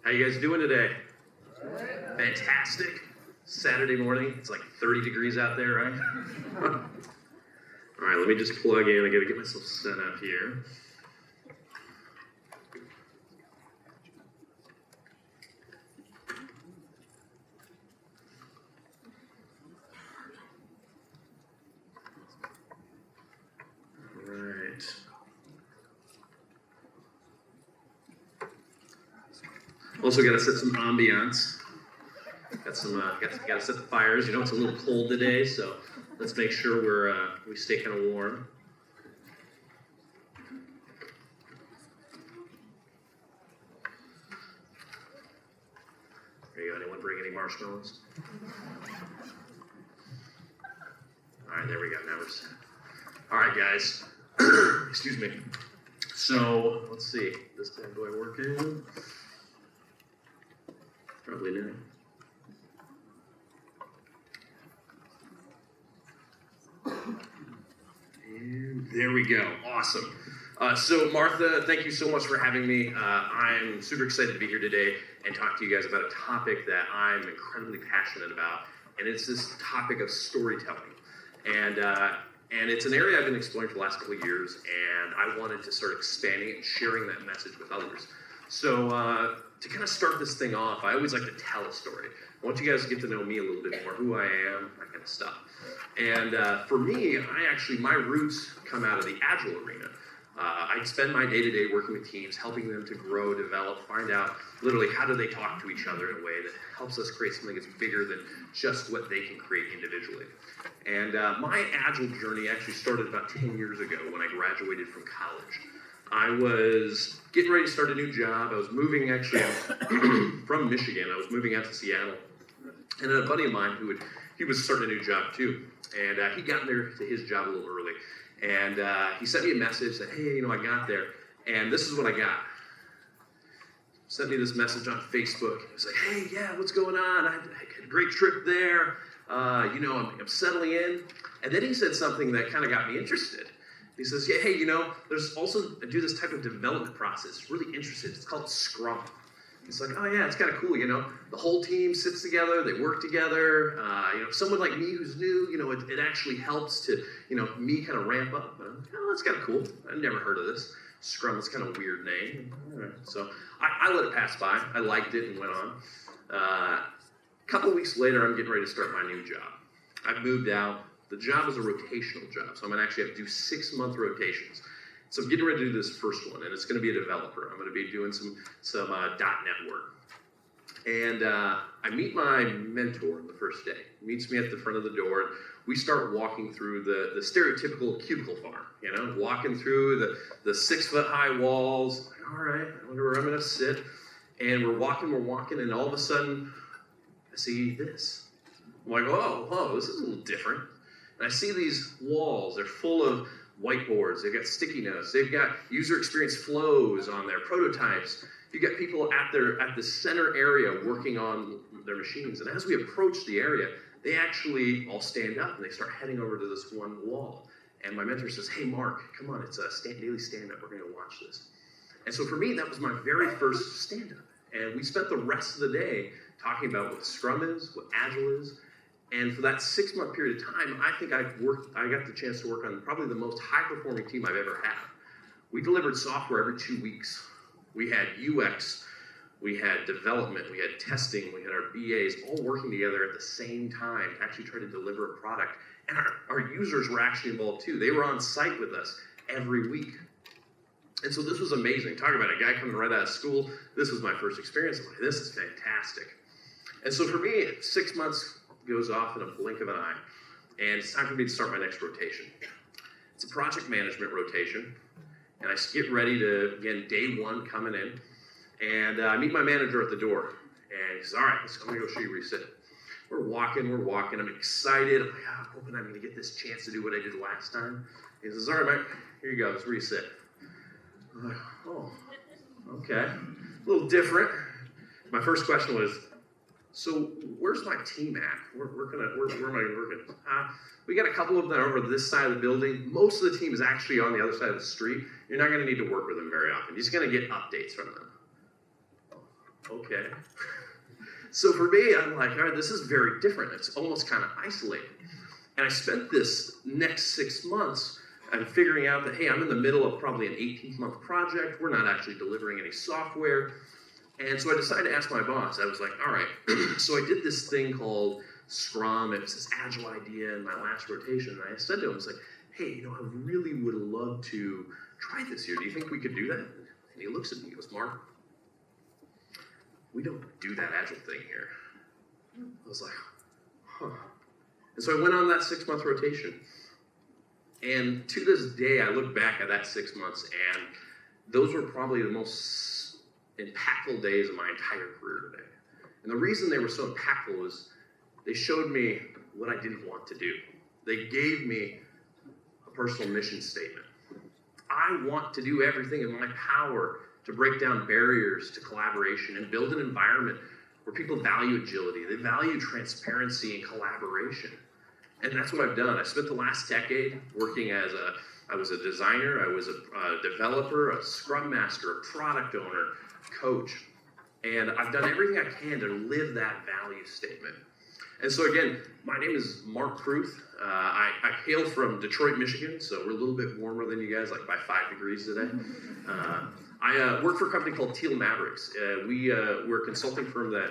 How you guys doing today? Fantastic. Saturday morning. It's like 30 degrees out there, right? All right, let me just plug in. I got to get myself set up here. All right. Also got to set some ambiance. Got some, got to set the fires. You know, it's a little cold today, so let's make sure we stay kind of warm. There you go. Anyone bring any marshmallows? All right, there we go. Now we're set. All right, guys. Excuse me. So let's see. This bad boy working? Probably not. And there we go. Awesome. So Martha, thank you so much for having me. I'm super excited to be here today and talk to you guys about a topic that I'm incredibly passionate about, and it's this topic of storytelling. And it's an area I've been exploring for the last couple of years, and I wanted to start expanding it and sharing that message with others. So to kind of start this thing off, I always like to tell a story. I want you guys to get to know me a little bit more, who I am, that kind of stuff. And for me, my roots come out of the Agile arena. I spend my day-to-day working with teams, helping them to grow, develop, find out literally how do they talk to each other in a way that helps us create something that's bigger than just what they can create individually. And my Agile journey actually started about 10 years ago when I graduated from college. I was getting ready to start a new job. I was moving actually from Michigan. I was moving out to Seattle. And a buddy of mine he was starting a new job too. And he got there to his job a little early. And he sent me a message, said, hey, I got there. And this is what I got. Sent me this message on Facebook. He was like, hey, yeah, what's going on? I had a great trip there. I'm settling in. And then he said something that kind of got me interested. He says, yeah, hey, there's also, I do this type of development process. It's really interesting. It's called Scrum. It's like, oh yeah, it's kind of cool, The whole team sits together, they work together. Someone like me who's new, it actually helps to, me kind of ramp up. And I'm like, oh, that's kind of cool. I've never heard of this. Scrum is kind of a weird name. All right. So I let it pass by. I liked it and went on. A couple of weeks later, I'm getting ready to start my new job. I've moved out. The job is a rotational job, so I'm going to actually have to do 6-month rotations. So I'm getting ready to do this first one, and it's going to be a developer. I'm going to be doing some .NET work. And I meet my mentor the first day. He meets me at the front of the door, and we start walking through the stereotypical cubicle farm, walking through the 6-foot-high walls. Like, all right, I wonder where I'm going to sit. And we're walking, and all of a sudden, I see this. I'm like, whoa, this is a little different. And I see these walls. They're full of whiteboards. They've got sticky notes. They've got user experience flows on their prototypes. You've got people at the center area working on their machines. And as we approach the area, they actually all stand up and they start heading over to this one wall. And my mentor says, hey, Mark, come on, it's a daily stand-up. We're going to watch this. And so for me, that was my very first stand-up. And we spent the rest of the day talking about what Scrum is, what Agile is. And for that 6-month period of time, I think I got the chance to work on probably the most high-performing team I've ever had. We delivered software every 2 weeks. We had UX, we had development, we had testing, we had our BAs all working together at the same time to actually try to deliver a product. And our users were actually involved too. They were on site with us every week. And so this was amazing. Talk about a guy coming right out of school. This was my first experience. I'm like, this is fantastic. And so for me, 6 months goes off in a blink of an eye, and it's time for me to start my next rotation. It's a project management rotation, and I get ready to, again, day one coming in, and I meet my manager at the door, and he says, all right, I'm gonna go show you where you sit. We're walking, I'm excited, I'm like, I'm hoping I'm gonna get this chance to do what I did last time. He says, all right, Mike, here you go, that's where you sit. I'm like, oh, okay, a little different. My first question was, so where's my TMAC? Where am I working? We got a couple of them over this side of the building. Most of the team is actually on the other side of the street. You're not going to need to work with them very often. You're just going to get updates from them. okay. So for me, I'm like, all right, this is very different. It's almost kind of isolated. And I spent this next 6 months and figuring out that, hey, I'm in the middle of probably an 18-month project. We're not actually delivering any software. And so I decided to ask my boss. I was like, all right. So I did this thing called Scrum. It was this agile idea in my last rotation. And I said to him, I was like, hey, I really would love to try this here. Do you think we could do that? And he looks at me and goes, Mark, we don't do that agile thing here. I was like, huh. And so I went on that 6-month rotation. And to this day, I look back at that 6 months, and those were probably the most impactful days of my entire career today. And the reason they were so impactful was they showed me what I didn't want to do. They gave me a personal mission statement. I want to do everything in my power to break down barriers to collaboration and build an environment where people value agility, they value transparency and collaboration. And that's what I've done. I spent the last decade working I was a designer, I was a developer, a scrum master, a product owner, coach. And I've done everything I can to live that value statement. And so again, my name is Mark Cruth. I hail from Detroit, Michigan, so we're a little bit warmer than you guys, like by 5 degrees today. I work for a company called TMAC. We're a consulting firm that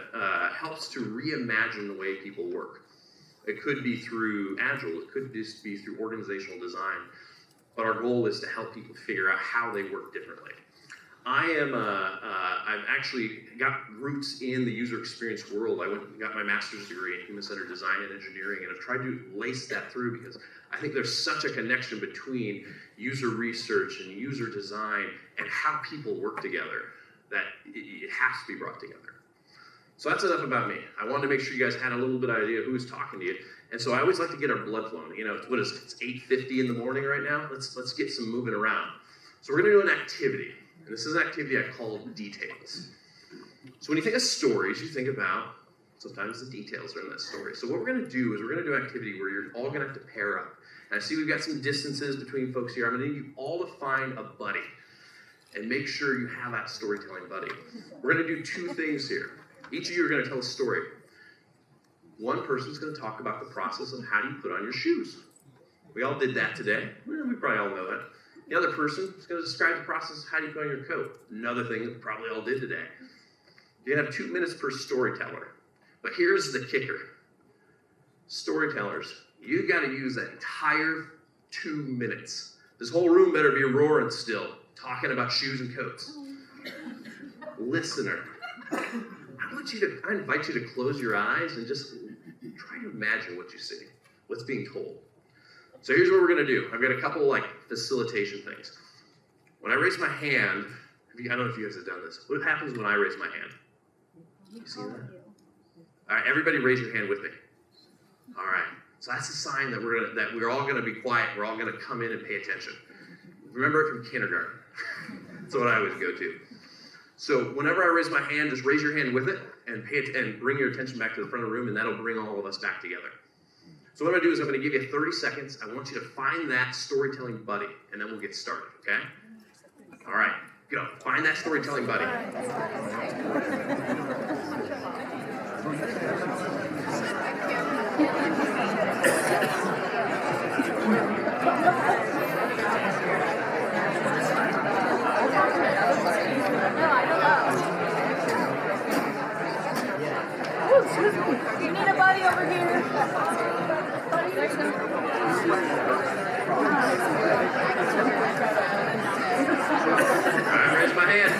helps to reimagine the way people work. It could be through Agile, it could just be through organizational design, but our goal is to help people figure out how they work differently. I've actually got roots in the user experience world. I went and got my master's degree in human-centered design and engineering, and I've tried to lace that through because I think there's such a connection between user research and user design and how people work together that it has to be brought together. So that's enough about me. I wanted to make sure you guys had a little bit of idea who's talking to you. And so I always like to get our blood flowing. What is it? It's 8:50 in the morning right now. Let's get some moving around. So we're going to do an activity. And this is an activity I call details. So when you think of stories, you think about sometimes the details are in that story. So what we're going to do is we're going to do an activity where you're all going to have to pair up. And I see we've got some distances between folks here. I'm going to need you all to find a buddy and make sure you have that storytelling buddy. We're going to do 2 things here. Each of you are going to tell a story. One person's going to talk about the process of how do you put on your shoes. We all did that today. We probably all know that. The other person is going to describe the process of how do you put on your coat. Another thing that we probably all did today. You're going to have 2 minutes per storyteller. But here's the kicker. Storytellers, you got to use that entire 2 minutes. This whole room better be roaring still, talking about shoes and coats. Listener, I invite you to close your eyes and just try to imagine what you see, what's being told. So here's what we're going to do. I've got a couple facilitation things. When I raise my hand, I don't know if you guys have done this. What happens when I raise my hand? You see that? All right, everybody raise your hand with me. All right. So that's a sign that we're all going to be quiet. We're all going to come in and pay attention. Remember it from kindergarten. That's what I always go to. So whenever I raise my hand, just raise your hand with it and bring your attention back to the front of the room, and that'll bring all of us back together. So what I'm going to do is I'm going to give you 30 seconds. I want you to find that storytelling buddy, and then we'll get started, okay? All right, go. Find that storytelling buddy. You need a buddy over here. There's him. I raise my hand.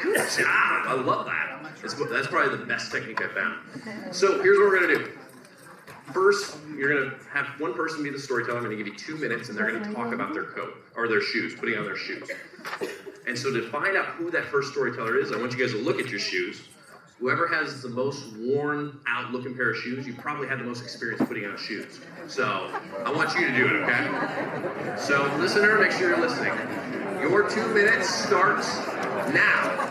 Good job. I love that. That's probably the best technique I've found. So here's what we're going to do. First, you're going to have one person be the storyteller. I'm going to give you 2 minutes, and they're going to talk about their coat or their shoes, putting on their shoes. And so to find out who that first storyteller is, I want you guys to look at your shoes. Whoever has the most worn out looking pair of shoes, you probably have the most experience putting on shoes. So I want you to do it, okay? So listener, make sure you're listening. Your 2 minutes starts now.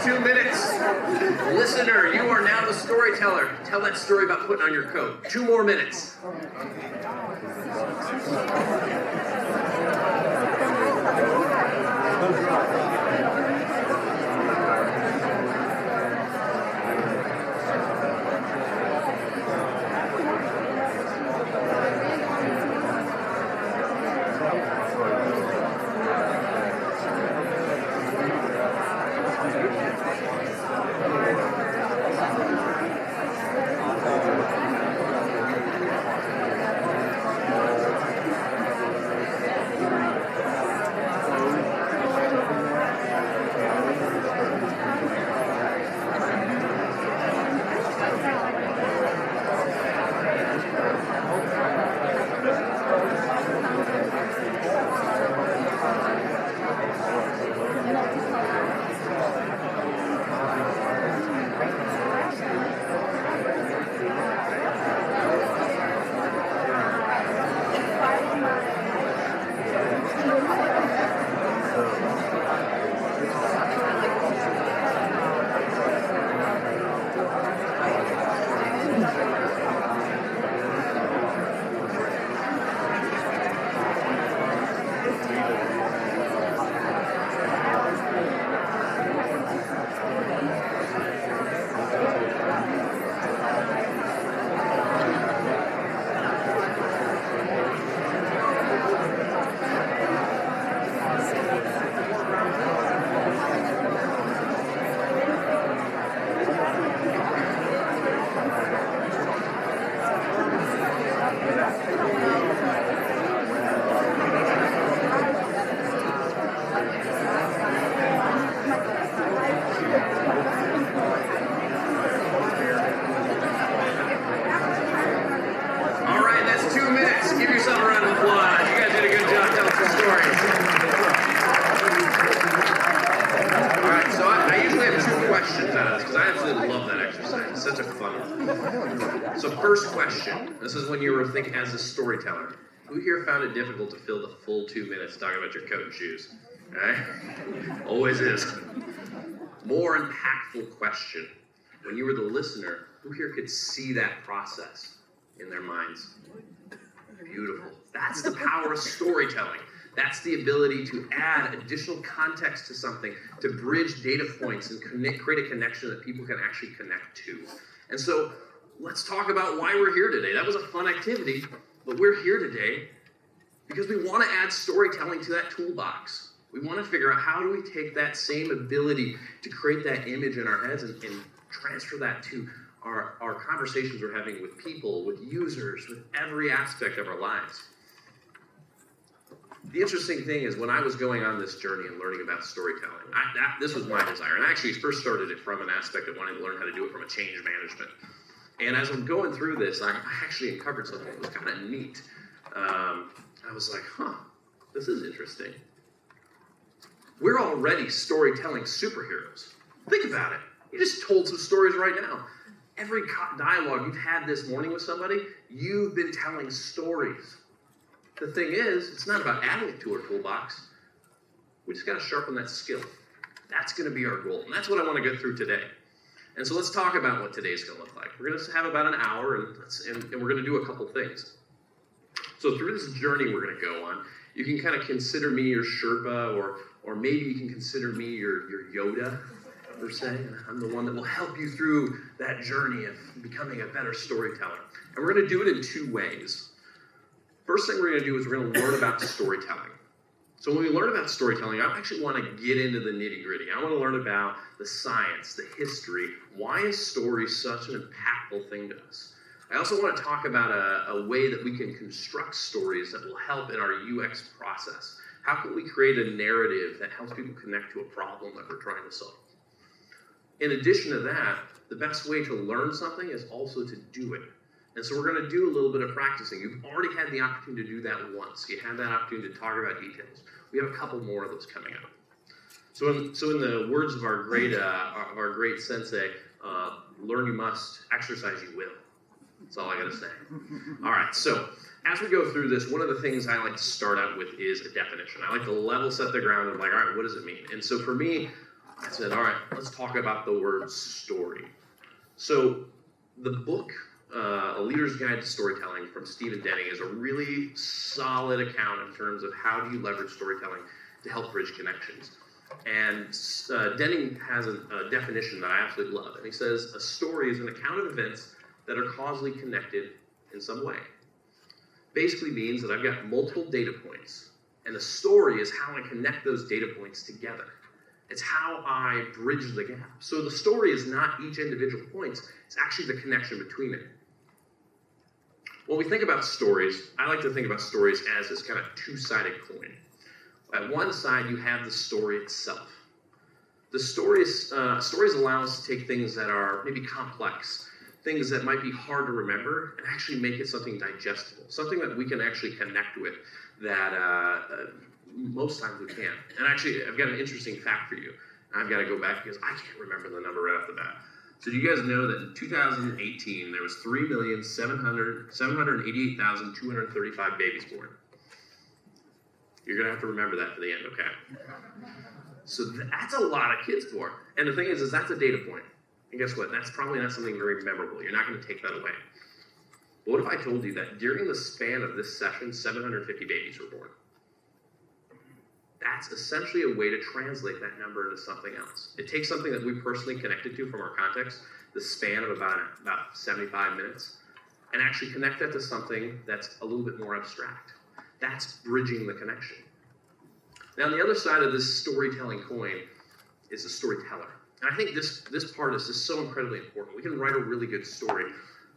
last 2 minutes. Listener, you are now the storyteller. Tell that story about putting on your coat. 2 more minutes. So first question, this is when you were thinking as a storyteller. Who here found it difficult to fill the full 2 minutes talking about your coat and shoes? Right? Always is. More impactful question. When you were the listener, who here could see that process in their minds? Beautiful. That's the power of storytelling. That's the ability to add additional context to something, to bridge data points and create a connection that people can actually connect to. And so let's talk about why we're here today. That was a fun activity, but we're here today because we want to add storytelling to that toolbox. We want to figure out how do we take that same ability to create that image in our heads and transfer that to our conversations we're having with people, with users, with every aspect of our lives. The interesting thing is when I was going on this journey and learning about storytelling, this was my desire. And I actually first started it from an aspect of wanting to learn how to do it from a change management. And as I'm going through this, I actually uncovered something that was kind of neat. I was like, this is interesting. We're already storytelling superheroes. Think about it. You just told some stories right now. Every dialogue you've had this morning with somebody, you've been telling stories. The thing is, it's not about adding it to our toolbox. We just got to sharpen that skill. That's going to be our goal. And that's what I want to go through today. And so let's talk about what today's going to look like. We're going to have about an hour, and we're going to do a couple things. So through this journey we're going to go on, you can kind of consider me your Sherpa, or maybe you can consider me your Yoda, per se. I'm the one that will help you through that journey of becoming a better storyteller. And we're going to do it in 2 ways. First thing we're going to do is we're going to learn about storytelling. So when we learn about storytelling, I actually want to get into the nitty-gritty. I want to learn about the science, the history. Why is story such an impactful thing to us? I also want to talk about a way that we can construct stories that will help in our UX process. How can we create a narrative that helps people connect to a problem that we're trying to solve? In addition to that, the best way to learn something is also to do it. And so we're going to do a little bit of practicing. You've already had the opportunity to do that once. You had that opportunity to talk about details. We have a couple more of those coming up. So in the words of our great sensei, learn you must, exercise you will. That's all I got to say. All right, so as we go through this, one of the things I like to start out with is a definition. I like to level set the ground and I'm like, all right, what does it mean? And so for me, I said, all right, let's talk about the word story. So the book, A Leader's Guide to Storytelling from Stephen Denning, is a really solid account in terms of how do you leverage storytelling to help bridge connections. And Denning has a definition that I absolutely love. And he says, a story is an account of events that are causally connected in some way. Basically means that I've got multiple data points, and the story is how I connect those data points together. It's how I bridge the gap. So the story is not each individual point, it's actually the connection between it. When we think about stories, I like to think about stories as this kind of two-sided coin. At one side, you have the story itself. The stories allow us to take things that are maybe complex, things that might be hard to remember, and actually make it something digestible, something that we can actually connect with that most times we can't. And actually, I've got an interesting fact for you. I've got to go back because I can't remember the number right off the bat. So do you guys know that in 2018, there was 3,788,235 babies born? You're going to have to remember that for the end, okay? So that's a lot of kids born. And the thing is that's a data point. And guess what? That's probably not something very memorable. You're not going to take that away. But what if I told you that during the span of this session, 750 babies were born? That's essentially a way to translate that number into something else. It takes something that we personally connected to from our context, the span of about 75 minutes, and actually connect that to something that's a little bit more abstract. That's bridging the connection. Now, on the other side of this storytelling coin is the storyteller. And I think this part is just so incredibly important. We can write a really good story,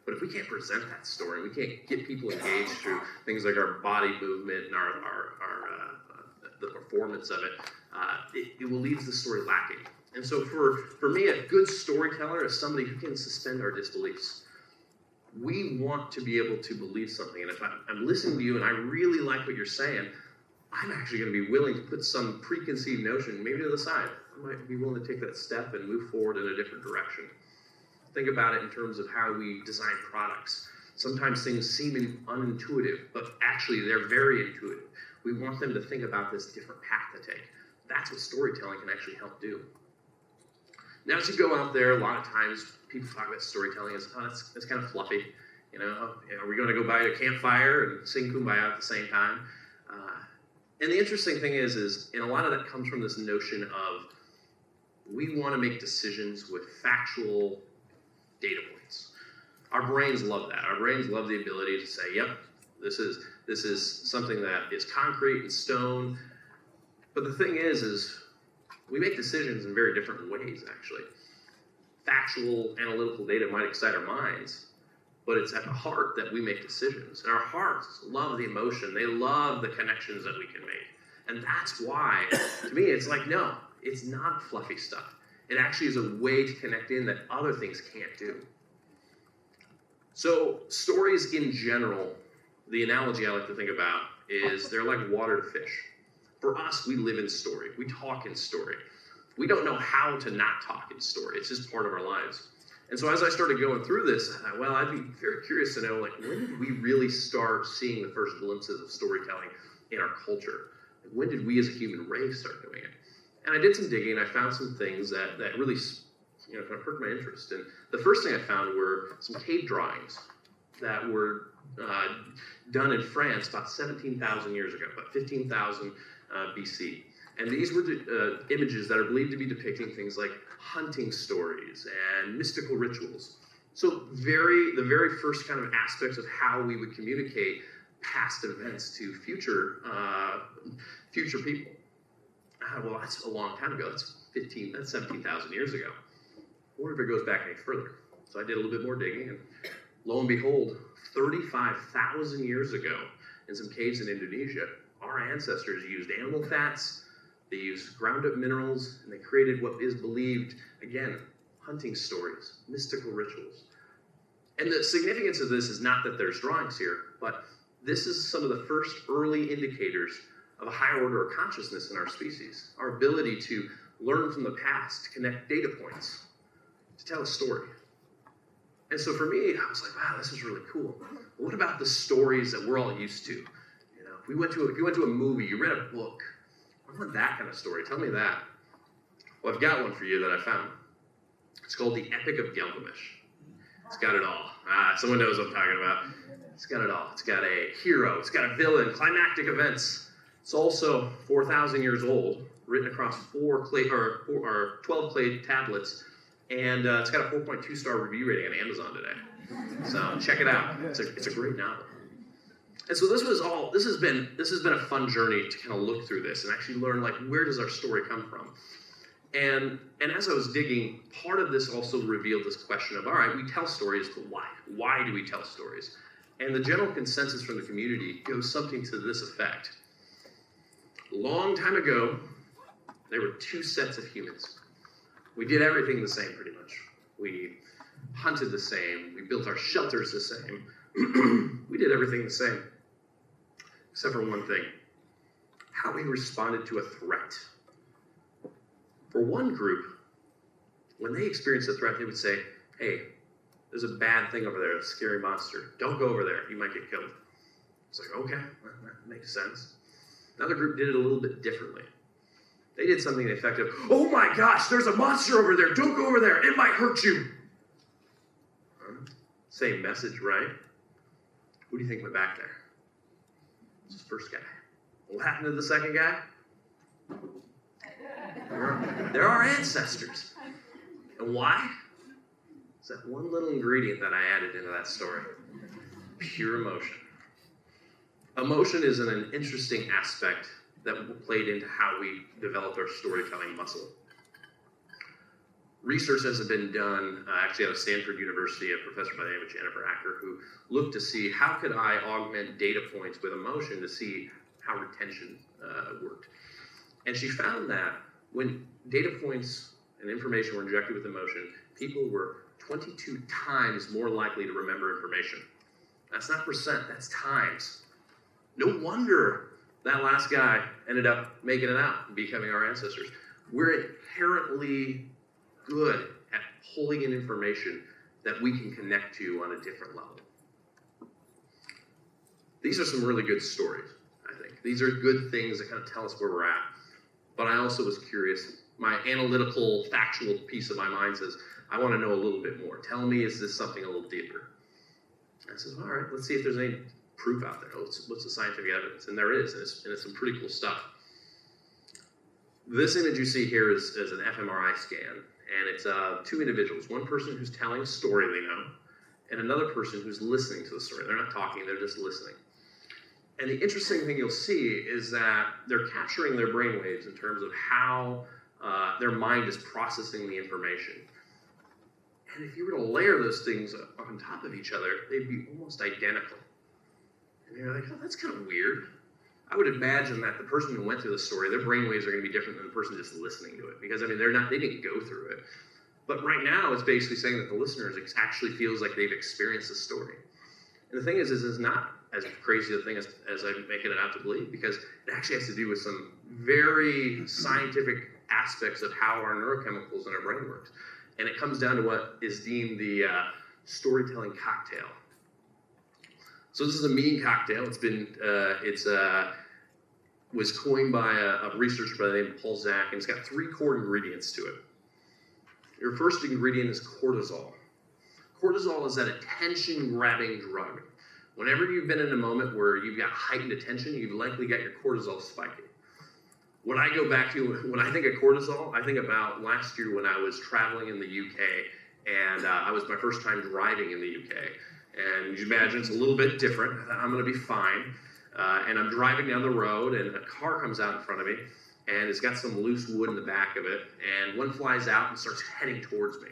but if we can't present that story, we can't get people engaged through things like our body movement and the performance of it, it will leave the story lacking. And so for me, a good storyteller is somebody who can suspend our disbeliefs. We want to be able to believe something. And if I'm listening to you and I really like what you're saying, I'm actually going to be willing to put some preconceived notion maybe to the side. I might be willing to take that step and move forward in a different direction. Think about it in terms of how we design products. Sometimes things seem unintuitive, but actually they're very intuitive. We want them to think about this different path to take. That's what storytelling can actually help do. Now, as you go out there, a lot of times people talk about storytelling as, oh, that's kind of fluffy. You know, are we going to go by a campfire and sing Kumbaya at the same time? And the interesting thing is a lot of that comes from this notion of we want to make decisions with factual data points. Our brains love that. Our brains love the ability to say, yep, this is something that is concrete and stone. But the thing is we make decisions in very different ways, actually. Factual, analytical data might excite our minds, but it's at the heart that we make decisions. And our hearts love the emotion. They love the connections that we can make. And that's why, to me, it's like, no, it's not fluffy stuff. It actually is a way to connect in that other things can't do. So stories in general, the analogy I like to think about is they're like water to fish. For us, we live in story. We talk in story. We don't know how to not talk in story. It's just part of our lives. And so as I started going through this, I thought, well, I'd be very curious to know, like, when did we really start seeing the first glimpses of storytelling in our culture? When did we as a human race start doing it? And I did some digging, and I found some things that really, kind of perked my interest. And the first thing I found were some cave drawings that were done in France about 17,000 years ago, about 15,000 BC. And these were images that are believed to be depicting things like hunting stories and mystical rituals. So the very first kind of aspects of how we would communicate past events to future people. Well, that's a long time ago. That's 17,000 years ago. I wonder if it goes back any further. So I did a little bit more digging, and lo and behold, 35,000 years ago, in some caves in Indonesia, our ancestors used animal fats, they used ground up minerals, and they created what is believed, again, hunting stories, mystical rituals. And the significance of this is not that there's drawings here, but this is some of the first early indicators of a higher order of consciousness in our species, our ability to learn from the past, to connect data points, to tell a story. And so for me, I was like, wow, this is really cool. But what about the stories that we're all used to? You know, if you went to a movie, you read a book, I want that kind of story. Tell me that. Well, I've got one for you that I found. It's called the Epic of Gilgamesh. It's got it all. Someone knows what I'm talking about. It's got it all. It's got a hero. It's got a villain. Climactic events. It's also 4,000 years old, written across 12 clay tablets, and it's got a 4.2 star review rating on Amazon today. So check it out. It's a great novel. And so this has been a fun journey to kind of look through this and actually learn, like, where does our story come from? And as I was digging, part of this also revealed this question of, all right, we tell stories, but why? Why do we tell stories? And the general consensus from the community goes something to this effect. A long time ago, there were two sets of humans. We did everything the same, pretty much. We hunted the same. We built our shelters the same. We did everything the same, except for one thing: how we responded to a threat. For one group, when they experienced a threat, they would say, hey, there's a bad thing over there, a scary monster. Don't go over there, you might get killed. It's like, okay, that makes sense. Another group did it a little bit differently. They did something effective. Oh my gosh, there's a monster over there. Don't go over there, it might hurt you. Same message, right? Who do you think went back there? It's the first guy. What happened to the second guy? They're our ancestors. And why? It's that one little ingredient that I added into that story. Pure emotion. Emotion is an interesting aspect that played into how we developed our storytelling muscle. Research has been done, actually out of Stanford University, a professor by the name of Jennifer Acker, who looked to see how could I augment data points with emotion to see how retention worked. And she found that when data points and information were injected with emotion, people were 22 times more likely to remember information. That's not percent, that's times. No wonder that last guy ended up making it out and becoming our ancestors. We're inherently good at pulling in information that we can connect to on a different level. These are some really good stories, I think. These are good things that kind of tell us where we're at. But I also was curious. My analytical, factual piece of my mind says, I want to know a little bit more. Tell me, is this something a little deeper? I said, all right, let's see if there's any proof out there. What's the scientific evidence? And there is, and it's some pretty cool stuff. This image you see here is an fMRI scan, and it's two individuals. One person who's telling a story they know, and another person who's listening to the story. They're not talking, they're just listening. And the interesting thing you'll see is that they're capturing their brainwaves in terms of how their mind is processing the information. And if you were to layer those things on top of each other, they'd be almost identical. And you're like, oh, that's kind of weird. I would imagine that the person who went through the story, their brainwaves are going to be different than the person just listening to it. Because, I mean, they didn't go through it. But right now, it's basically saying that the listener actually feels like they've experienced the story. And the thing is it's not as crazy a thing as I'm making it out to believe, because it actually has to do with some very scientific aspects of how our neurochemicals in our brain works. And it comes down to what is deemed the storytelling cocktail. So this is a mean cocktail. Was coined by a researcher by the name of Paul Zak, and it's got 3 core ingredients to it. Your first ingredient is cortisol. Cortisol is that attention-grabbing drug. Whenever you've been in a moment where you've got heightened attention, you've likely got your cortisol spiking. What I go back to, when I think of cortisol, I think about last year when I was traveling in the UK, and I was my first time driving in the UK. And you imagine it's a little bit different. I'm going to be fine. And I'm driving down the road, and a car comes out in front of me, and it's got some loose wood in the back of it, and one flies out and starts heading towards me.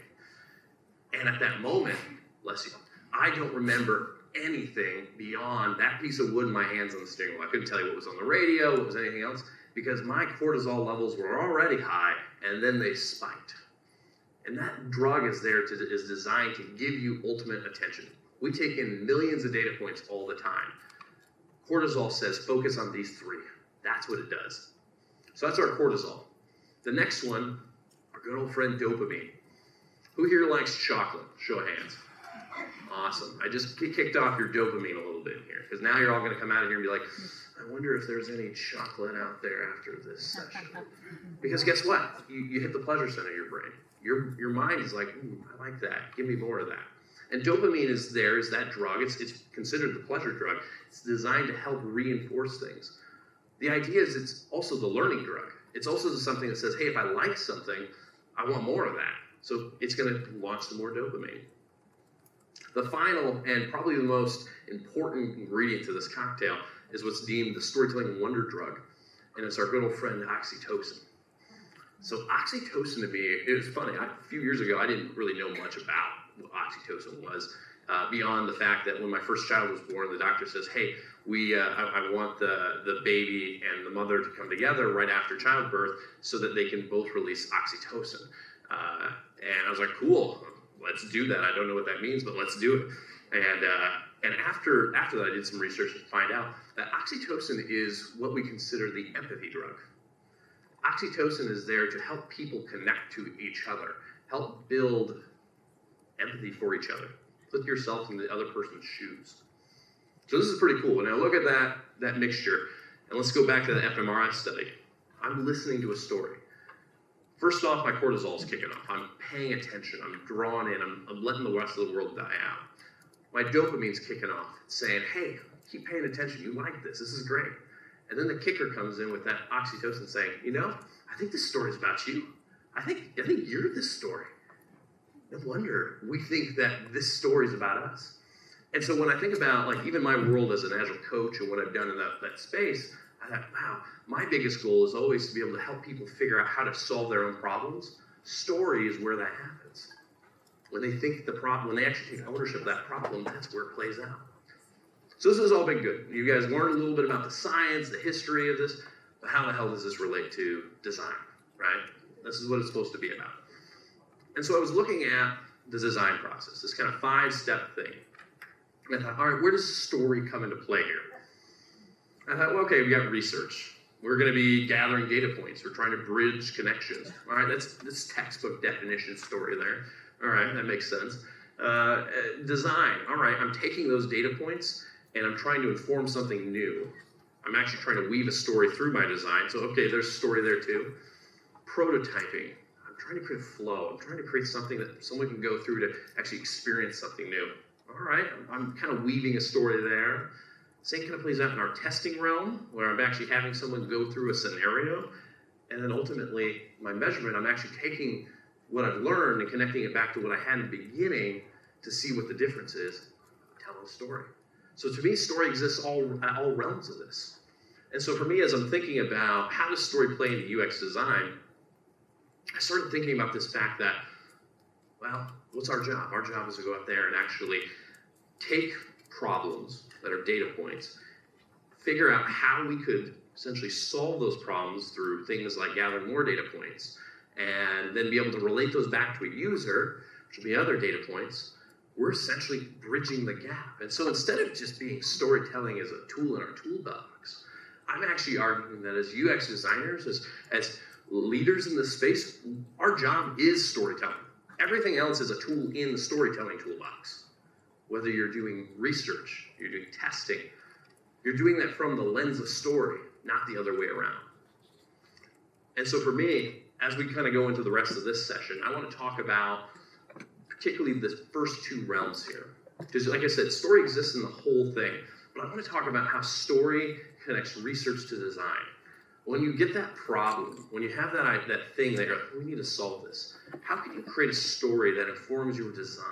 And at that moment, bless you, I don't remember anything beyond that piece of wood in my hands on the steering wheel. I couldn't tell you what was on the radio, what was anything else, because my cortisol levels were already high, and then they spiked. And that drug is designed to give you ultimate attention. We take in millions of data points all the time. Cortisol says, focus on these 3. That's what it does. So that's our cortisol. The next one, our good old friend dopamine. Who here likes chocolate? Show of hands. Awesome. I just kicked off your dopamine a little bit here, because now you're all going to come out of here and be like, I wonder if there's any chocolate out there after this session. Because guess what? You hit the pleasure center of your brain. Your mind is like, I like that. Give me more of that. And dopamine is that drug. It's considered the pleasure drug. It's designed to help reinforce things. The idea is it's also the learning drug. It's also something that says, hey, if I like something, I want more of that. So it's going to launch some more dopamine. The final and probably the most important ingredient to this cocktail is what's deemed the storytelling wonder drug, and it's our good old friend oxytocin. So oxytocin to me, it was funny. A few years ago, I didn't really know much about what oxytocin was, beyond the fact that when my first child was born, the doctor says, hey, I want the baby and the mother to come together right after childbirth so that they can both release oxytocin. And I was like, cool, let's do that. I don't know what that means, but let's do it. And after that, I did some research to find out that oxytocin is what we consider the empathy drug. Oxytocin is there to help people connect to each other, help build empathy for each other. Put yourself in the other person's shoes. So this is pretty cool. Now look at that mixture, and let's go back to the fMRI study. I'm listening to a story. First off, my cortisol is kicking off. I'm paying attention. I'm drawn in. I'm letting the rest of the world die out. My dopamine's kicking off, saying, hey, keep paying attention. You like this. This is great. And then the kicker comes in with that oxytocin saying, I think this story's about you. I think you're this story. No wonder we think that this story's about us. And so when I think about even my world as an Agile coach and what I've done in that space, I thought, wow, my biggest goal is always to be able to help people figure out how to solve their own problems. Story is where that happens. When they think the problem, when they actually take ownership of that problem, that's where it plays out. So this has all been good. You guys learned a little bit about the science, the history of this, but how the hell does this relate to design, right? This is what it's supposed to be about. And so I was looking at the design process, this kind of 5-step thing. And I thought, all right, where does story come into play here? I thought, well, okay, we got research. We're going to be gathering data points. We're trying to bridge connections. All right, that's textbook definition story there. All right, that makes sense. Design. All right, I'm taking those data points and I'm trying to inform something new. I'm actually trying to weave a story through my design. So, okay, there's a story there too. Prototyping. I'm trying to create a flow. I'm trying to create something that someone can go through to actually experience something new. All right, I'm kind of weaving a story there. Same kind of plays out in our testing realm, where I'm actually having someone go through a scenario, and then ultimately, my measurement, I'm actually taking what I've learned and connecting it back to what I had in the beginning to see what the difference is, telling a story. So to me, story exists at all realms of this. And so for me, as I'm thinking about how does story play into UX design, I started thinking about this fact that, well, what's our job? Our job is to go out there and actually take problems that are data points, figure out how we could essentially solve those problems through things like gathering more data points, and then be able to relate those back to a user, which will be other data points. We're essentially bridging the gap. And so instead of just being storytelling as a tool in our toolbox, I'm actually arguing that as UX designers, as leaders in this space, our job is storytelling. Everything else is a tool in the storytelling toolbox. Whether you're doing research, you're doing testing, you're doing that from the lens of story, not the other way around. And so for me, as we kind of go into the rest of this session, I want to talk about particularly the first 2 realms here. Because like I said, story exists in the whole thing, but I want to talk about how story connects research to design. When you get that problem, when you have that thing that you're like, we need to solve this, how can you create a story that informs your design?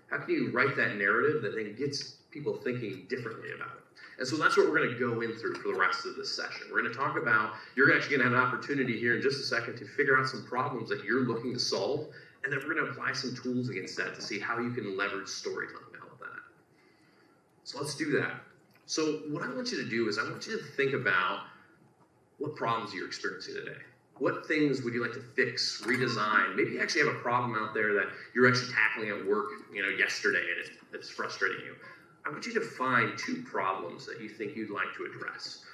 How can you write that narrative that then gets people thinking differently about it? And so that's what we're going to go in through for the rest of this session. We're going to talk about, you're actually going to have an opportunity here in just a second to figure out some problems that you're looking to solve, and then we're going to apply some tools against that to see how you can leverage storytelling to help that. So let's do that. So what I want you to do is I want you to think about what problems you're experiencing today. What things would you like to fix, redesign? Maybe you actually have a problem out there that you're actually tackling at work, yesterday, and it's frustrating you. I want you to find 2 problems that you think you'd like to address.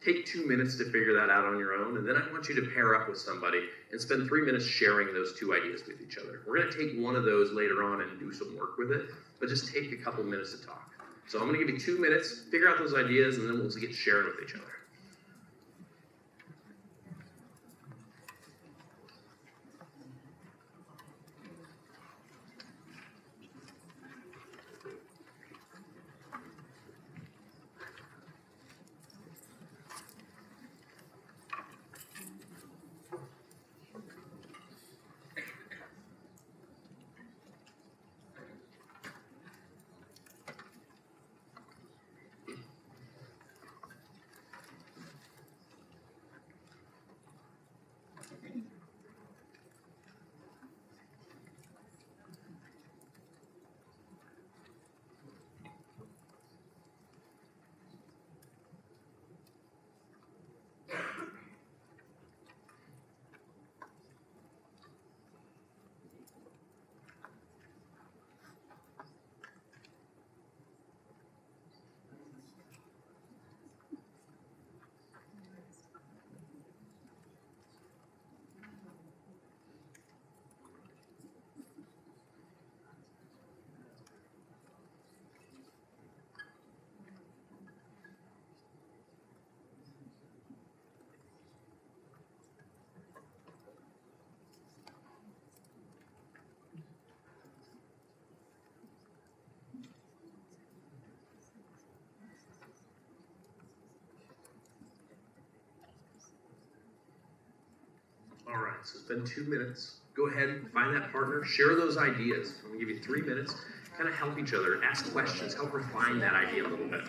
Take 2 minutes to figure that out on your own, and then I want you to pair up with somebody and spend 3 minutes sharing those 2 ideas with each other. We're going to take one of those later on and do some work with it, but just take a couple minutes to talk. So I'm going to give you 2 minutes, figure out those ideas, and then we'll get sharing with each other. All right, so spend 2 minutes. Go ahead and find that partner, share those ideas. I'm gonna give you 3 minutes, kind of help each other, ask questions, help refine that idea a little bit.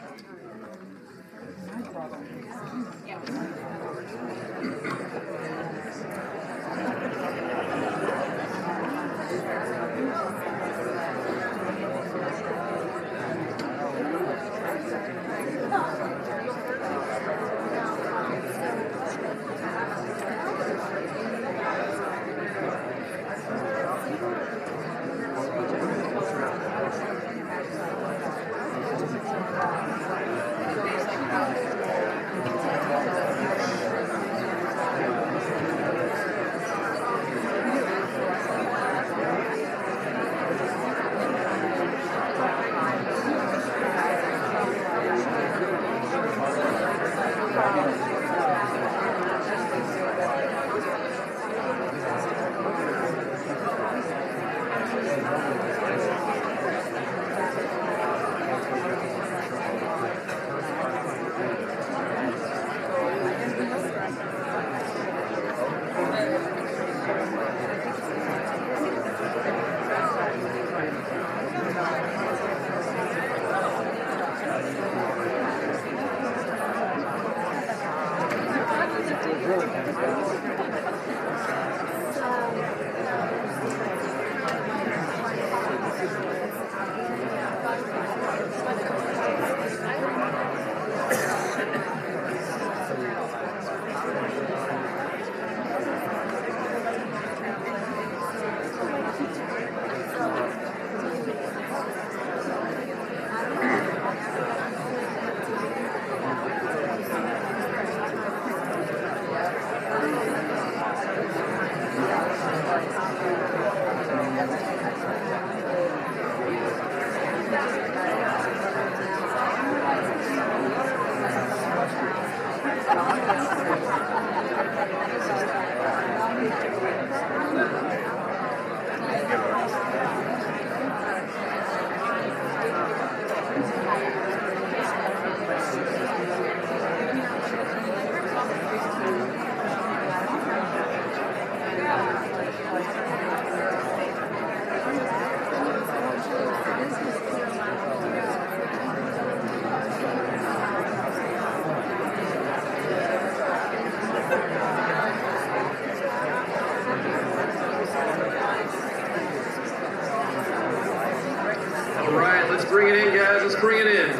Bring it in, guys. Let's bring it in.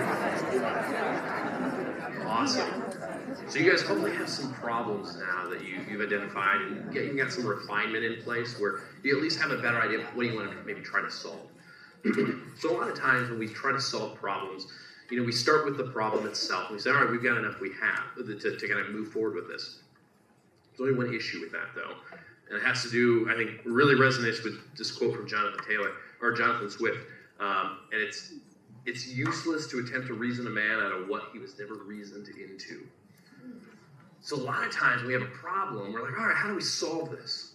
Awesome. So you guys hopefully have some problems now that you've identified, and you've got some refinement in place where you at least have a better idea of what you want to maybe try to solve. So a lot of times when we try to solve problems, we start with the problem itself. And we say, all right, we've got enough we have to kind of move forward with this. There's only one issue with that, though. And it has to do, I think, really resonates with this quote from Jonathan Swift. And it's useless to attempt to reason a man out of what he was never reasoned into. So a lot of times we have a problem, we're like, all right, how do we solve this?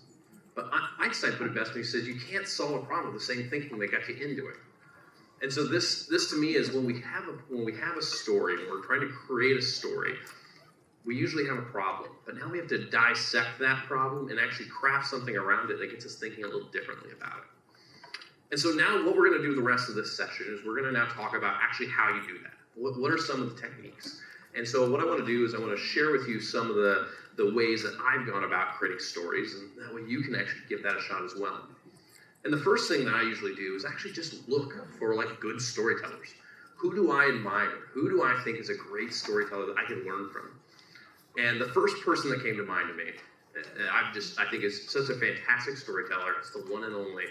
But Einstein put it best when he said, you can't solve a problem with the same thinking that got you into it. And so this to me is when we have a story, when we're trying to create a story, we usually have a problem. But now we have to dissect that problem and actually craft something around it that gets us thinking a little differently about it. And so now what we're going to do the rest of this session is we're going to now talk about actually how you do that. What are some of the techniques? And so what I want to do is I want to share with you some of the ways that I've gone about creating stories, and that way you can actually give that a shot as well. And the first thing that I usually do is actually just look for like good storytellers. Who do I admire? Who do I think is a great storyteller that I can learn from? And the first person that came to mind to me, I think is such a fantastic storyteller, it's the one and only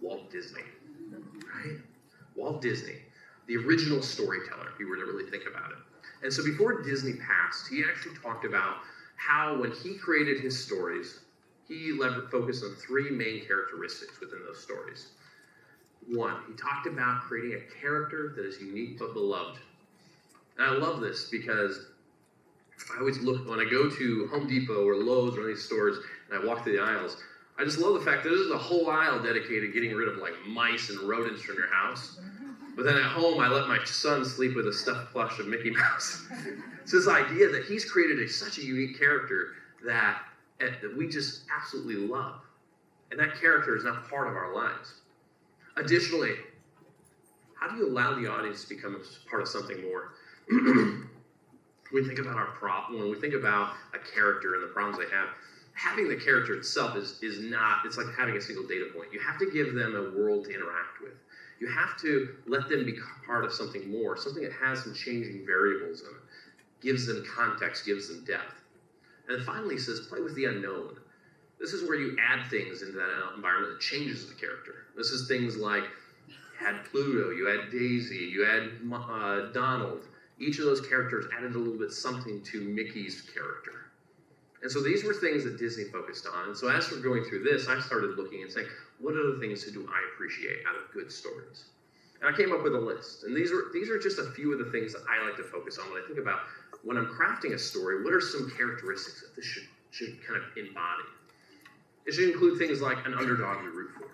Walt Disney, right? Walt Disney, the original storyteller, if you were to really think about it. And so before Disney passed, he actually talked about how when he created his stories, he focused on three main characteristics within those stories. One, he talked about creating a character that is unique but beloved. And I love this because I always look, when I go to Home Depot or Lowe's or any of these stores and I walk through the aisles, I just love the fact that there's a whole aisle dedicated to getting rid of like mice and rodents from your house. But then at home, I let my son sleep with a stuffed plush of Mickey Mouse. It's this idea that he's created such a unique character that we just absolutely love. And that character is now part of our lives. Additionally, how do you allow the audience to become a part of something more? When we think about our problem, when we think about a character and the problems they have, having the character itself is not, it's like having a single data point. You have to give them a world to interact with. You have to let them be part of something more, something that has some changing variables in it, gives them context, gives them depth. And then finally, he says, play with the unknown. This is where you add things into that environment that changes the character. This is things like you had Pluto, you had Daisy, you had Donald. Each of those characters added a little bit something to Mickey's character. And so these were things that Disney focused on. And so as we're going through this, I started looking and saying, what other things do I appreciate out of good stories? And I came up with a list. And these are just a few of the things that I like to focus on when I think about when I'm crafting a story, what are some characteristics that this should kind of embody? It should include things like an underdog you root for.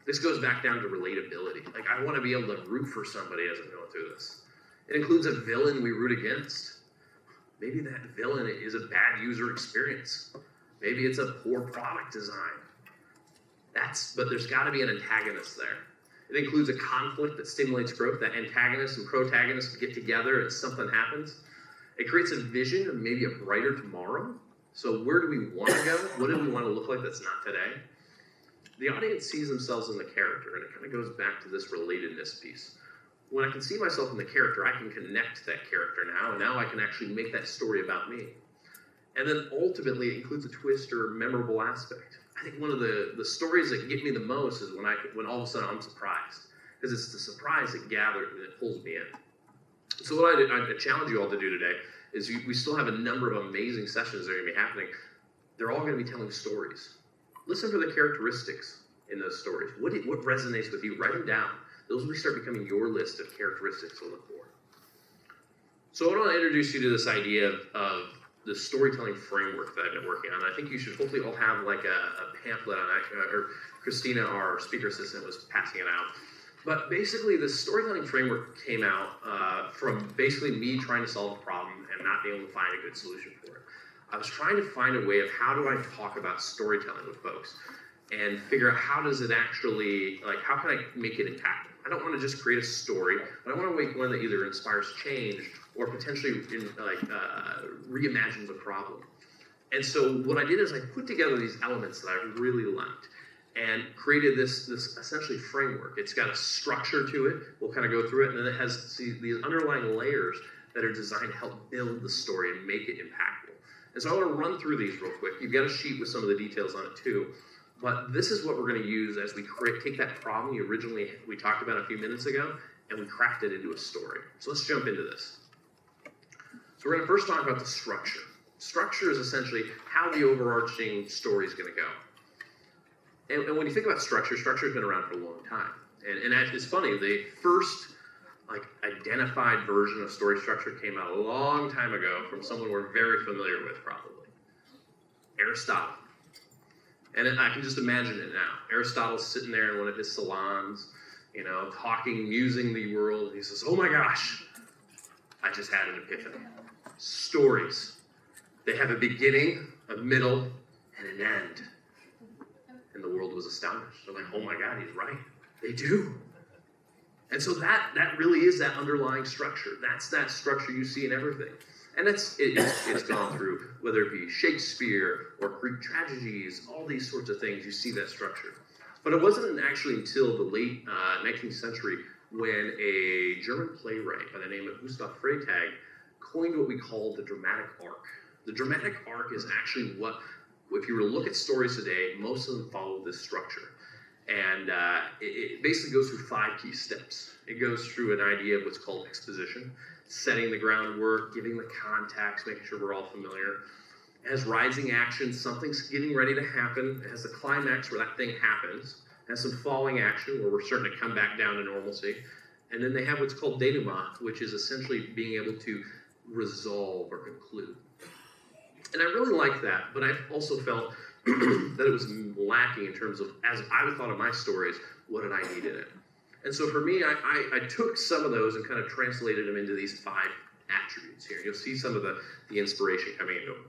This goes back down to relatability. Like, I want to be able to root for somebody as I'm going through this. It includes a villain we root against. Maybe that villain is a bad user experience. Maybe it's a poor product design. But there's got to be an antagonist there. It includes a conflict that stimulates growth, that antagonist and protagonist get together and something happens. It creates a vision of maybe a brighter tomorrow. So where do we want to go? What do we want to look like that's not today? The audience sees themselves in the character, and it kind of goes back to this relatedness piece. When I can see myself in the character, I can connect to that character now, and now I can actually make that story about me. And then ultimately, it includes a twist or a memorable aspect. I think one of the stories that get me the most is when all of a sudden I'm surprised, because it's the surprise that pulls me in. So what I challenge you all to do today is we still have a number of amazing sessions that are going to be happening. They're all going to be telling stories. Listen for the characteristics in those stories. What resonates with you? Write them down. Those will start becoming your list of characteristics to look for. So I want to introduce you to this idea of the storytelling framework that I've been working on. I think you should hopefully all have like a pamphlet on it, or Christina, our speaker assistant, was passing it out. But basically, the storytelling framework came out from basically me trying to solve a problem and not being able to find a good solution for it. I was trying to find a way of how do I talk about storytelling with folks and figure out how does it actually, like, how can I make it impactful? I don't want to just create a story, but I want to make one that either inspires change or potentially reimagines a problem. And so what I did is I put together these elements that I really liked and created this essentially framework. It's got a structure to it. We'll kind of go through it, and then it has these underlying layers that are designed to help build the story and make it impactful. And so I want to run through these real quick. You've got a sheet with some of the details on it too. But this is what we're going to use as we take that problem we talked about a few minutes ago and we craft it into a story. So let's jump into this. So we're going to first talk about the structure. Structure is essentially how the overarching story is going to go. And when you think about structure, structure has been around for a long time. And it's funny, the first identified version of story structure came out a long time ago from someone we're very familiar with, probably. Aristotle. And I can just imagine it now. Aristotle's sitting there in one of his salons, talking, musing the world. And he says, oh my gosh, I just had an epiphany. Stories. They have a beginning, a middle, and an end. And the world was astonished. They're like, oh my God, he's right. They do. And so that really is that underlying structure. That's that structure you see in everything. And it's gone through, whether it be Shakespeare or Greek tragedies, all these sorts of things, you see that structure. But it wasn't actually until the late 19th century when a German playwright by the name of Gustav Freytag coined what we call the dramatic arc. The dramatic arc is actually what, if you were to look at stories today, most of them follow this structure. And it basically goes through 5 key steps. It goes through an idea of what's called exposition, setting the groundwork, giving the context, making sure we're all familiar. It has rising action, something's getting ready to happen. It has the climax where that thing happens. It has some falling action where we're starting to come back down to normalcy. And then they have what's called denouement, which is essentially being able to resolve or conclude. And I really like that, but I also felt that it was lacking in terms of, as I thought of my stories, what did I need in it? And so for me, I took some of those and kind of translated them into these 5 attributes here. You'll see some of the inspiration coming into them.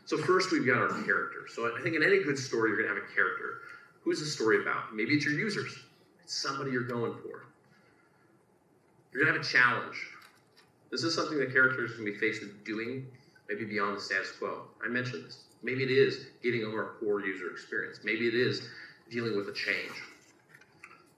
So first, we've got our character. So I think in any good story, you're going to have a character. Who's the story about? Maybe it's your users. It's somebody you're going for. You're going to have a challenge. This is something that characters can be faced with doing, maybe beyond the status quo. I mentioned this. Maybe it is getting over a poor user experience. Maybe it is dealing with a change.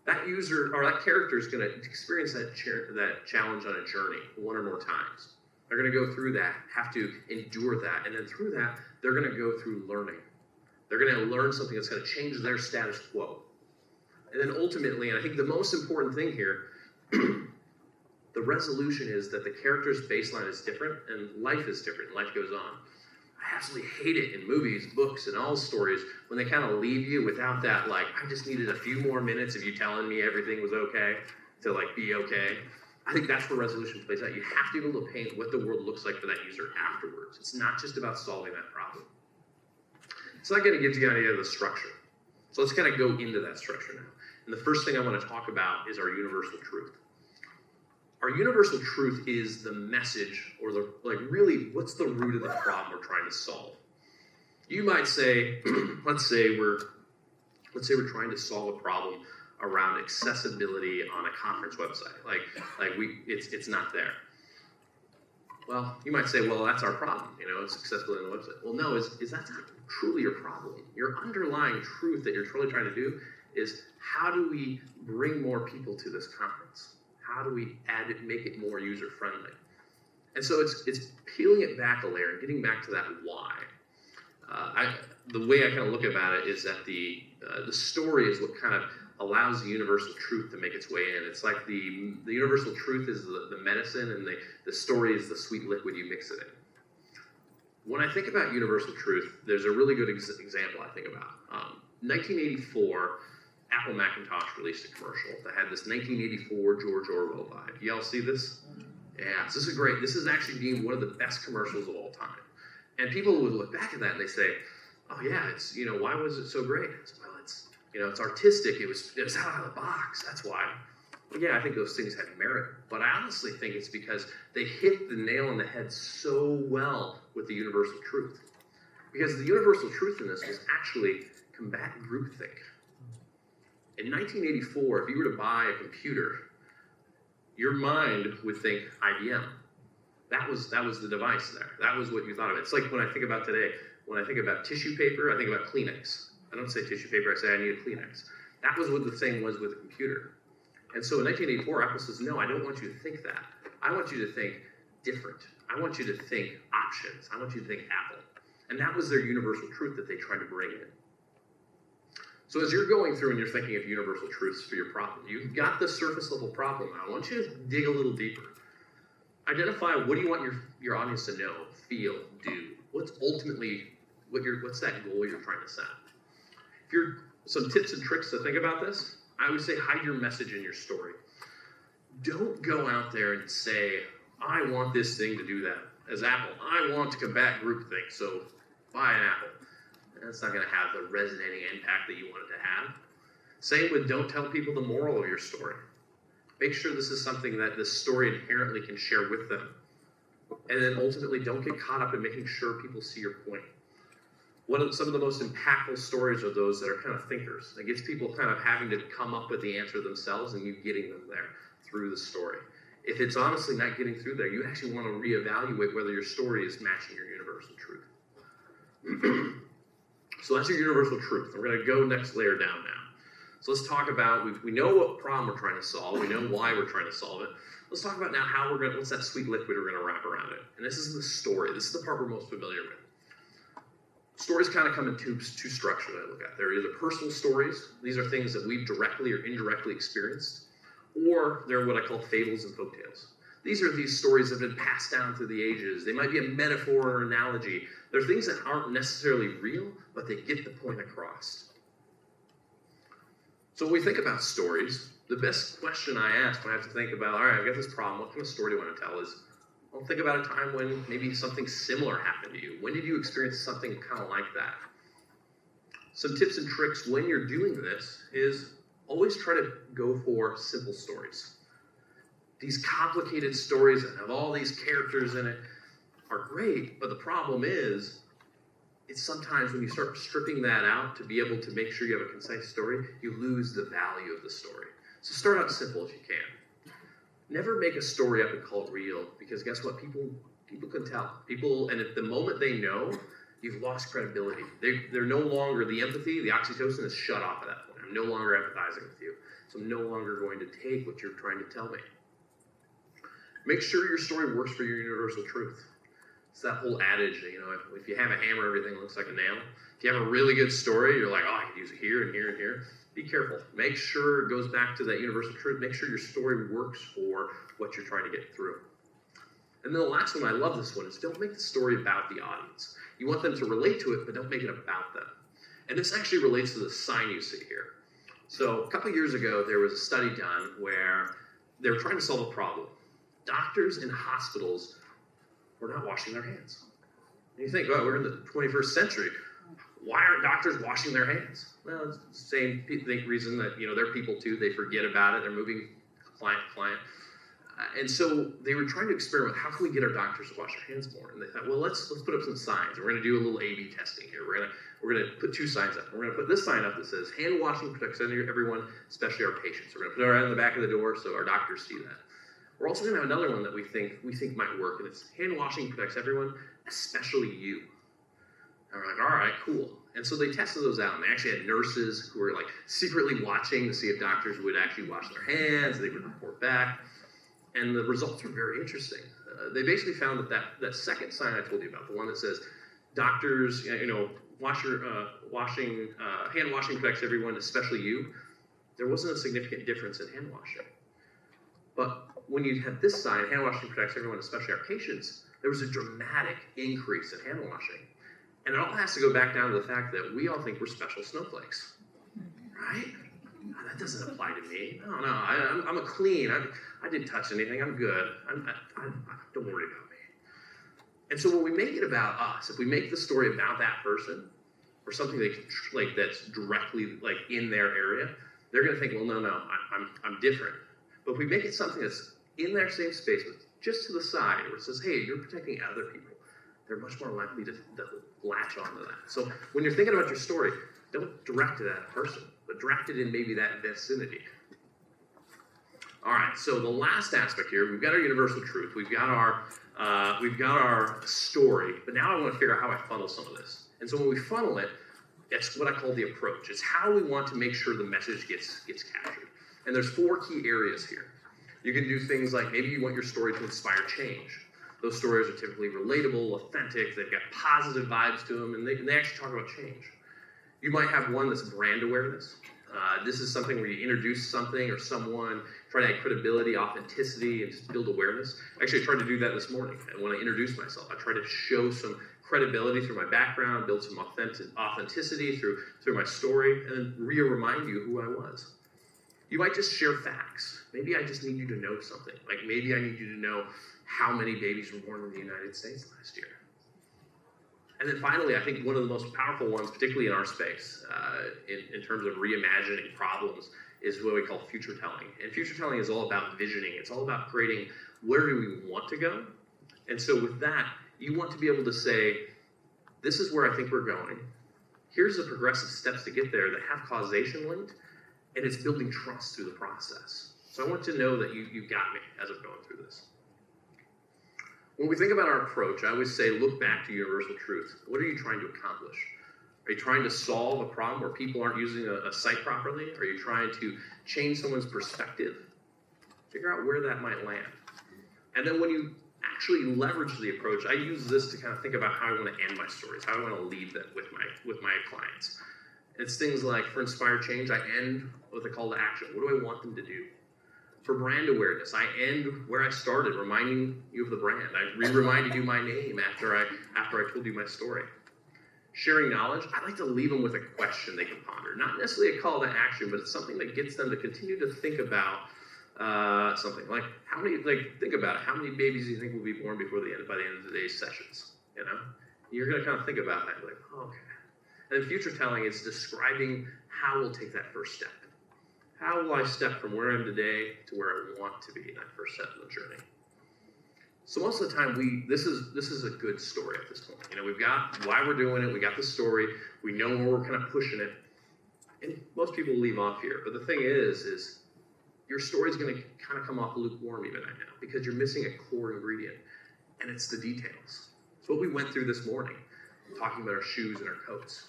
That user or that character is going to experience that challenge on a journey 1 or more times. They're going to go through that, have to endure that, and then through that, they're going to go through learning. They're going to learn something that's going to change their status quo. And then ultimately, and I think the most important thing here, the resolution is that the character's baseline is different and life is different. Life goes on. I absolutely hate it in movies, books, and all stories when they kind of leave you without that, I just needed a few more minutes of you telling me everything was okay to, be okay. I think that's where resolution plays out. You have to be able to paint what the world looks like for that user afterwards. It's not just about solving that problem. So that kind of gives you an idea of the structure. So let's kind of go into that structure now. And the first thing I want to talk about is our universal truth. Our universal truth is the message, or really, what's the root of the problem we're trying to solve? You might say, let's say we're trying to solve a problem around accessibility on a conference website. It's not there. Well, you might say, well, that's our problem. It's accessibility on the website. Well, no, is that not truly your problem? Your underlying truth that you're truly trying to do is, how do we bring more people to this conference? How do we make it more user-friendly? And so it's peeling it back a layer and getting back to that why. The way I kind of look about it is that the story is what kind of allows the universal truth to make its way in. It's like the universal truth is the medicine, and the story is the sweet liquid you mix it in. When I think about universal truth, there's a really good example I think about. 1984, Apple Macintosh released a commercial that had this 1984 George Orwell vibe. Y'all see this? Yeah, so this is great. This is actually deemed one of the best commercials of all time. And people would look back at that and they say, oh yeah, it's, why was it so great? Well, it's artistic. It was out of the box. That's why. Well, yeah, I think those things had merit. But I honestly think it's because they hit the nail on the head so well with the universal truth. Because the universal truth in this was actually combat groupthink. In 1984, if you were to buy a computer, your mind would think IBM. That was the device there. That was what you thought of. It's like when I think about today, when I think about tissue paper, I think about Kleenex. I don't say tissue paper, I say I need a Kleenex. That was what the thing was with the computer. And so in 1984, Apple says, no, I don't want you to think that. I want you to think different. I want you to think options. I want you to think Apple. And that was their universal truth that they tried to bring in. So as you're going through and you're thinking of universal truths for your problem, you've got the surface level problem. I want you to dig a little deeper. Identify what do you want your audience to know, feel, do. What's ultimately, what's that goal you're trying to set? If you're, some tips and tricks to think about this, I would say hide your message in your story. Don't go out there and say, I want this thing to do that. As Apple, I want to combat groupthink, so buy an Apple. That's not going to have the resonating impact that you want it to have. Same with don't tell people the moral of your story. Make sure this is something that the story inherently can share with them. And then ultimately, don't get caught up in making sure people see your point. Some of the most impactful stories are those that are kind of thinkers. That gets people kind of having to come up with the answer themselves and you getting them there through the story. If it's honestly not getting through there, you actually want to reevaluate whether your story is matching your universal truth. So that's your universal truth. We're going to go next layer down now. So let's talk about, we know what problem we're trying to solve. We know why we're trying to solve it. Let's talk about now how what's that sweet liquid we're going to wrap around it. And this is the story. This is the part we're most familiar with. Stories kind of come in two structures I look at. They're either personal stories. These are things that we've directly or indirectly experienced. Or they're what I call fables and folktales. These are these stories that have been passed down through the ages. They might be a metaphor or analogy. They're things that aren't necessarily real, but they get the point across. So when we think about stories, the best question I ask when I have to think about, all right, I've got this problem, what kind of story do I want to tell is, well, think about a time when maybe something similar happened to you. When did you experience something kind of like that? Some tips and tricks when you're doing this is always try to go for simple stories. These complicated stories that have all these characters in it are great, but the problem is, it's sometimes when you start stripping that out to be able to make sure you have a concise story, you lose the value of the story. So start out simple if you can. Never make a story up and call it real, because guess what? People can tell. And at the moment they know, you've lost credibility. They're no longer, the empathy, the oxytocin is shut off at that point. I'm no longer empathizing with you. So I'm no longer going to take what you're trying to tell me. Make sure your story works for your universal truth. It's that whole adage, if you have a hammer, everything looks like a nail. If you have a really good story, you're like, oh, I could use it here and here and here. Be careful. Make sure it goes back to that universal truth. Make sure your story works for what you're trying to get through. And then the last one, I love this one, is don't make the story about the audience. You want them to relate to it, but don't make it about them. And this actually relates to the sign you see here. So a couple years ago, there was a study done where they were trying to solve a problem. Doctors in hospitals were not washing their hands. And you think, oh, we're in the 21st century. Why aren't doctors washing their hands? Well, it's the same reason that, they're people too. They forget about it. They're moving client to client. And so they were trying to experiment, how can we get our doctors to wash their hands more? And they thought, well, let's put up some signs. We're going to do a little A/B testing here. We're going to put two signs up. We're going to put this sign up that says, hand washing protects everyone, especially our patients. We're going to put it right on the back of the door so our doctors see that. We're also going to have another one that we think might work, and it's hand washing protects everyone, especially you. And we're like, all right, cool. And so they tested those out, and they actually had nurses who were like secretly watching to see if doctors would actually wash their hands. They would report back, and the results were very interesting. They basically found that second sign I told you about, the one that says doctors, hand washing protects everyone, especially you. There wasn't a significant difference in hand washing. But when you had this sign, hand washing protects everyone, especially our patients, there was a dramatic increase in hand washing. And it all has to go back down to the fact that we all think we're special snowflakes, right? Oh, that doesn't apply to me. No, I'm a clean. I didn't touch anything. I'm good. Don't worry about me. And so when we make it about us, if we make the story about that person or something that's directly in their area, they're going to think, well, no, I'm different. But if we make it something that's in their same space, but just to the side, where it says, hey, you're protecting other people, they're much more likely to latch onto that. So when you're thinking about your story, don't direct it at that person, but direct it in maybe that vicinity. All right, so the last aspect here, we've got our universal truth, we've got our story, but now I want to figure out how I funnel some of this. And so when we funnel it, it's what I call the approach. It's how we want to make sure the message gets captured. And there's 4 key areas here. You can do things like maybe you want your story to inspire change. Those stories are typically relatable, authentic, they've got positive vibes to them, and they actually talk about change. You might have one that's brand awareness. This is something where you introduce something or someone, try to add credibility, authenticity, and just build awareness. Actually, I tried to do that this morning. And when I introduced myself, I tried to show some credibility through my background, build some authenticity through my story, and then remind you who I was. You might just share facts. Maybe I just need you to know something. Like maybe I need you to know how many babies were born in the United States last year. And then finally, I think one of the most powerful ones, particularly in our space, in terms of reimagining problems, is what we call future telling. And future telling is all about visioning. It's all about creating where do we want to go. And so with that, you want to be able to say, this is where I think we're going. Here's the progressive steps to get there that have causation linked, and it's building trust through the process. So I want to know that you got me as I'm going through this. When we think about our approach, I always say, look back to universal truth. What are you trying to accomplish? Are you trying to solve a problem where people aren't using a site properly? Are you trying to change someone's perspective? Figure out where that might land. And then when you actually leverage the approach, I use this to kind of think about how I want to end my stories, how I want to lead them with my clients. It's things like, for Inspire Change, I end with a call to action. What do I want them to do? For brand awareness, I end where I started, reminding you of the brand. I reminded you my name after I told you my story. Sharing knowledge, I like to leave them with a question they can ponder. Not necessarily a call to action, but it's something that gets them to continue to think about something. Like think about it. How many babies do you think will be born by the end of today's sessions? You know, you're going to kind of think about that. Like, oh, okay. And then future telling is describing how we'll take that first step. How will I step from where I am today to where I want to be in that first step of the journey? So most of the time, this is a good story at this point. You know, we've got why we're doing it. We got the story. We know where we're kind of pushing it. And most people leave off here. But the thing is your story is going to kind of come off lukewarm even right now because you're missing a core ingredient, and it's the details. It's what we went through this morning, talking about our shoes and our coats.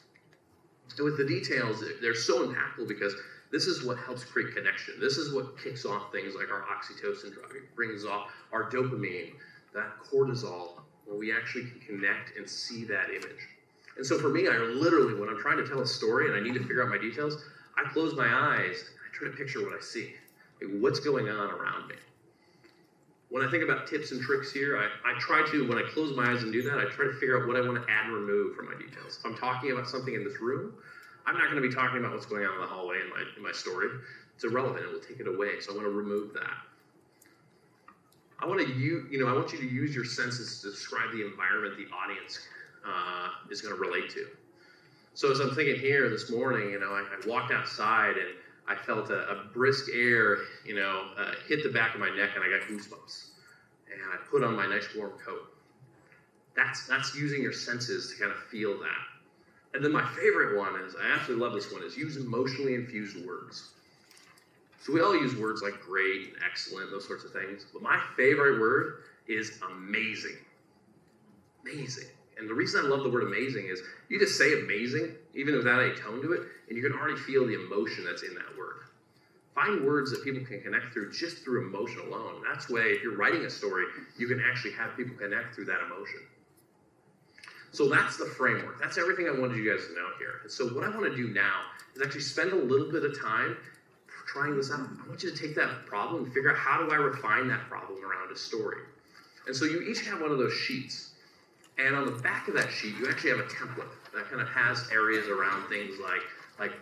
And with the details, they're so impactful because this is what helps create connection. This is what kicks off things like our oxytocin drug. It brings off our dopamine, that cortisol, where we actually can connect and see that image. And so for me, I literally, when I'm trying to tell a story and I need to figure out my details, I close my eyes and I try to picture what I see. Like what's going on around me. When I think about tips and tricks here, I try to, when I close my eyes and do that, I try to figure out what I want to add and remove from my details. If I'm talking about something in this room, I'm not going to be talking about what's going on in the hallway in my story. It's irrelevant. It will take it away. So I want to remove that. I want you to use your senses to describe the environment the audience is going to relate to. So as I'm thinking here this morning, I walked outside and I felt a brisk air, hit the back of my neck, and I got goosebumps. And I put on my nice warm coat. That's using your senses to kind of feel that. And then my favorite one is, I absolutely love this one, is use emotionally infused words. So we all use words like great and excellent, those sorts of things. But my favorite word is amazing. Amazing. And the reason I love the word amazing is you just say amazing, even without any tone to it, and you can already feel the emotion that's in that word. Find words that people can connect through just through emotion alone. That's way, if you're writing a story, you can actually have people connect through that emotion. So that's the framework. That's everything I wanted you guys to know here. And so what I want to do now is actually spend a little bit of time trying this out. I want you to take that problem and figure out how do I refine that problem around a story. And so you each have one of those sheets. And on the back of that sheet, you actually have a template that kind of has areas around things like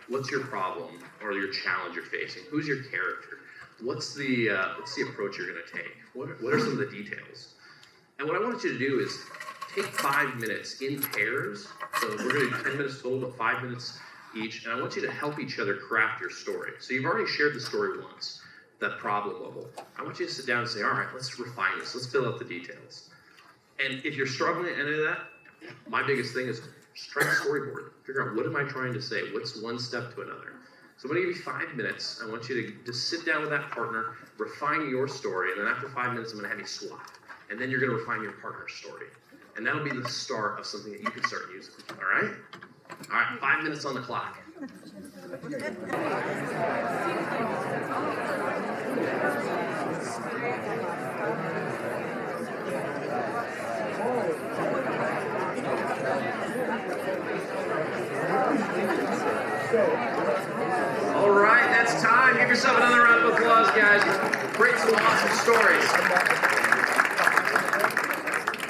what's your problem or your challenge you're facing? Who's your character? What's the approach you're going to take? What are some of the details? And what I want you to do is take 5 minutes in pairs. So we're going to do 10 minutes total, but 5 minutes each. And I want you to help each other craft your story. So you've already shared the story once, that problem level. I want you to sit down and say, all right, let's refine this. Let's fill out the details. And if you're struggling at any of that, my biggest thing is try to storyboard. Figure out what am I trying to say? What's one step to another? So I'm going to give you 5 minutes. I want you to just sit down with that partner, refine your story, and then after 5 minutes, I'm going to have you swap. And then you're going to refine your partner's story. And that'll be the start of something that you can start using. All right? All right, 5 minutes on the clock. All right, that's time. Give yourself another round of applause, guys. Great, some awesome stories.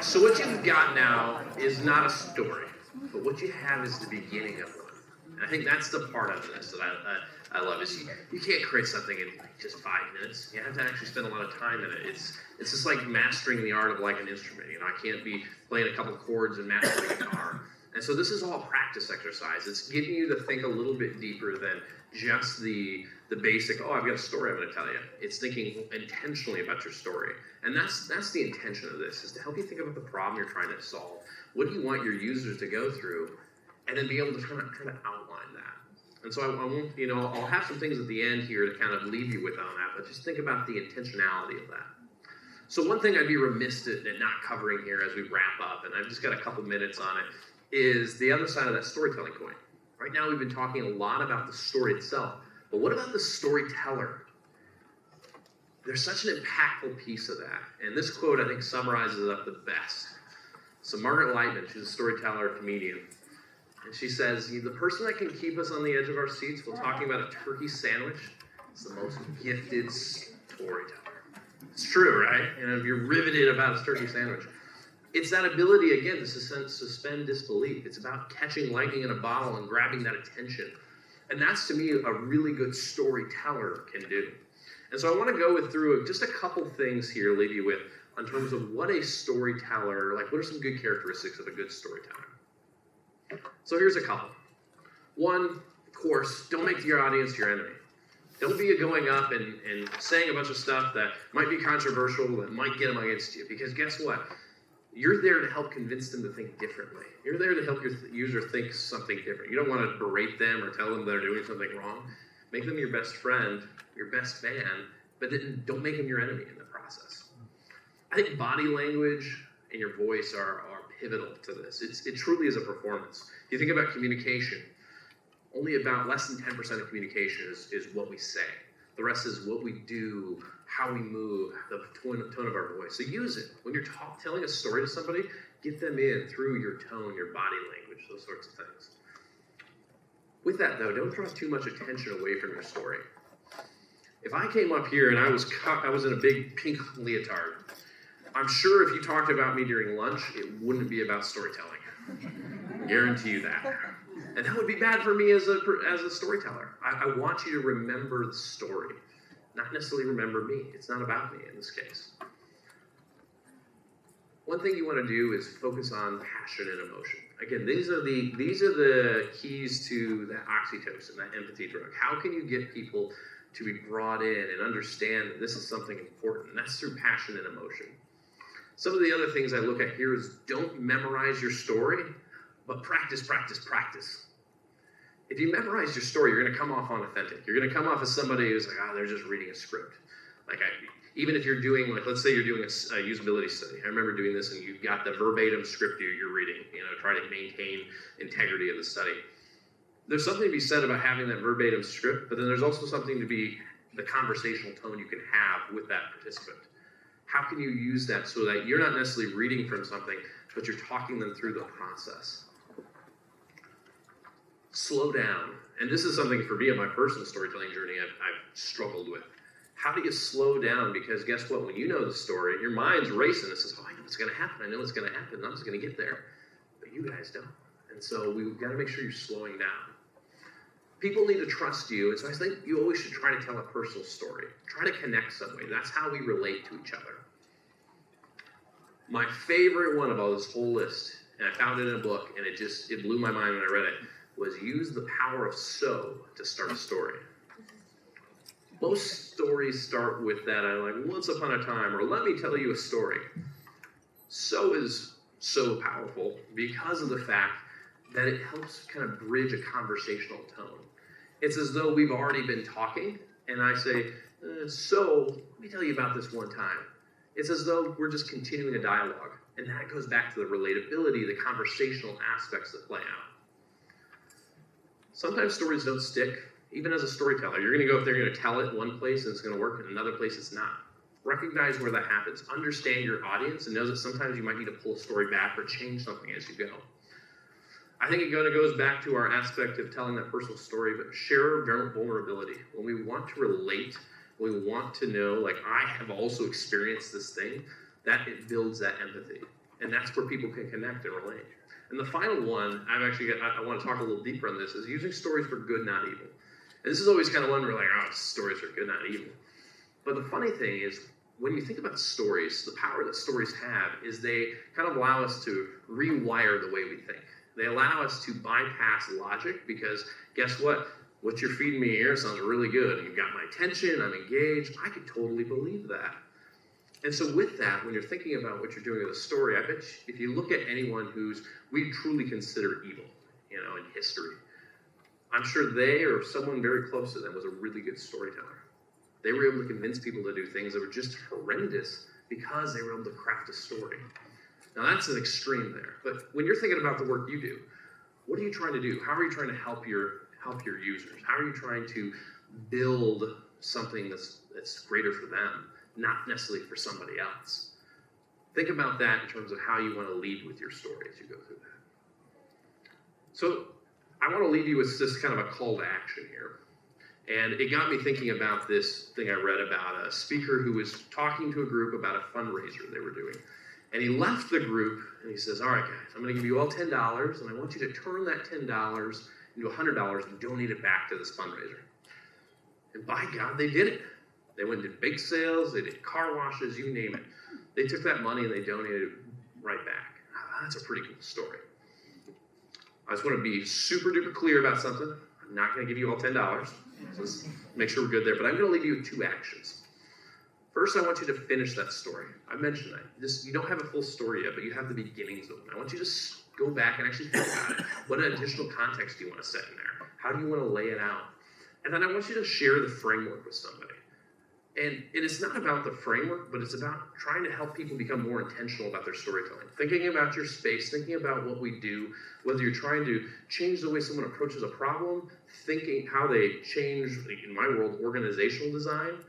So what you've got now is not a story, but what you have is the beginning of one. And I think that's the part of this that I love is you can't create something in like just 5 minutes. You have to actually spend a lot of time in it. It's just like mastering the art of like an instrument. You know, I can't be playing a couple chords and mastering the guitar. And so this is all practice exercise. It's getting you to think a little bit deeper than just the basic, oh, I've got a story I'm going to tell you. It's thinking intentionally about your story. And that's the intention of this, is to help you think about the problem you're trying to solve. What do you want your users to go through? And then be able to kind of outline that. And so I won't, you know, I'll have some things at the end here to kind of leave you with on that, but just think about the intentionality of that. So one thing I'd be remiss at not covering here as we wrap up, and I've just got a couple minutes on it, is the other side of that storytelling coin. Right now we've been talking a lot about the story itself, but what about the storyteller? There's such an impactful piece of that, and this quote I think summarizes it up the best. So Margaret Lightman, she's a storyteller, comedian, and she says, the person that can keep us on the edge of our seats while talking about a turkey sandwich is the most gifted storyteller. It's true, right? And if you're riveted about a turkey sandwich, it's that ability, again, to suspend disbelief. It's about catching lightning in a bottle and grabbing that attention. And that's, to me, a really good storyteller can do. And so I want to go through just a couple things here, leave you with, in terms of what a storyteller, like what are some good characteristics of a good storyteller? So here's a couple. One, of course, don't make your audience your enemy. Don't be going up and saying a bunch of stuff that might be controversial, that might get them against you. Because guess what? You're there to help convince them to think differently. You're there to help your user think something different. You don't want to berate them or tell them they're doing something wrong. Make them your best friend, your best fan, but then don't make them your enemy in the process. I think body language and your voice are pivotal to this. It truly is a performance. If you think about communication, only about less than 10% of communication is what we say. The rest is what we do, how we move, the tone of our voice. So use it. When you're telling a story to somebody, get them in through your tone, your body language, those sorts of things. With that, though, don't draw too much attention away from your story. If I came up here and I was in a big pink leotard, I'm sure if you talked about me during lunch, it wouldn't be about storytelling. I guarantee you that. And that would be bad for me as a storyteller. I want you to remember the story, not necessarily remember me. It's not about me in this case. One thing you want to do is focus on passion and emotion. Again, these are the keys to that oxytocin, that empathy drug. How can you get people to be brought in and understand that this is something important? And that's through passion and emotion. Some of the other things I look at here is don't memorize your story, but practice, practice, practice. If you memorize your story, you're going to come off unauthentic. You're going to come off as somebody who's like, they're just reading a script. Even if you're doing, let's say you're doing a usability study. I remember doing this, and you've got the verbatim script you're reading, try to maintain integrity of the study. There's something to be said about having that verbatim script, but then there's also something to be the conversational tone you can have with that participant. How can you use that so that you're not necessarily reading from something, but you're talking them through the process? Slow down. And this is something for me in my personal storytelling journey I've struggled with. How do you slow down? Because guess what? When you know the story, your mind's racing. It says, I know what's going to happen. I know what's going to happen. I'm just going to get there. But you guys don't. And so we've got to make sure you're slowing down. People need to trust you. And so I think you always should try to tell a personal story. Try to connect some way. That's how we relate to each other. My favorite one of all this whole list, and I found it in a book, and it blew my mind when I read it, was use the power of so to start a story. Most stories start with that, once upon a time, or let me tell you a story. So is so powerful because of the fact that it helps kind of bridge a conversational tone. It's as though we've already been talking, and I say, so let me tell you about this one time. It's as though we're just continuing a dialogue, and that goes back to the relatability, the conversational aspects that play out. Sometimes stories don't stick. Even as a storyteller, you're going to go up there, you're going to tell it one place, and it's going to work, and another place it's not. Recognize where that happens. Understand your audience, and know that sometimes you might need to pull a story back or change something as you go. I think it kind of goes back to our aspect of telling that personal story, but share vulnerability. When we want to relate, we want to know, like, I have also experienced this thing, that it builds that empathy. And that's where people can connect and relate. And the final one, I want to talk a little deeper on this, is using stories for good, not evil. And this is always kind of one where, like, oh, stories are good, not evil. But the funny thing is, when you think about stories, the power that stories have is they kind of allow us to rewire the way we think. They allow us to bypass logic because guess what? What you're feeding me here sounds really good. You've got my attention, I'm engaged, I could totally believe that. And so with that, when you're thinking about what you're doing with a story, I bet you, if you look at anyone who's we truly consider evil, in history, I'm sure they or someone very close to them was a really good storyteller. They were able to convince people to do things that were just horrendous because they were able to craft a story. Now that's an extreme there. But when you're thinking about the work you do, what are you trying to do? How are you trying to help your users? How are you trying to build something that's greater for them, not necessarily for somebody else? Think about that in terms of how you want to lead with your story as you go through that. So I want to leave you with this kind of a call to action here. And it got me thinking about this thing I read about a speaker who was talking to a group about a fundraiser they were doing. And he left the group and he says, all right, guys, I'm going to give you all $10 and I want you to turn that $10 into $100 and donate it back to this fundraiser. And by God, they did it. They went and did bake sales, they did car washes, you name it. They took that money and they donated it right back. That's a pretty cool story. I just want to be super duper clear about something. I'm not going to give you all $10. So let's make sure we're good there. But I'm going to leave you with two actions. First, I want you to finish that story. I mentioned that. You don't have a full story yet, but you have the beginnings of it. I want you to go back and actually think about it. What additional context do you want to set in there? How do you want to lay it out? And then I want you to share the framework with somebody. And it's not about the framework, but it's about trying to help people become more intentional about their storytelling. Thinking about your space, thinking about what we do, whether you're trying to change the way someone approaches a problem, thinking how they change, in my world, organizational design.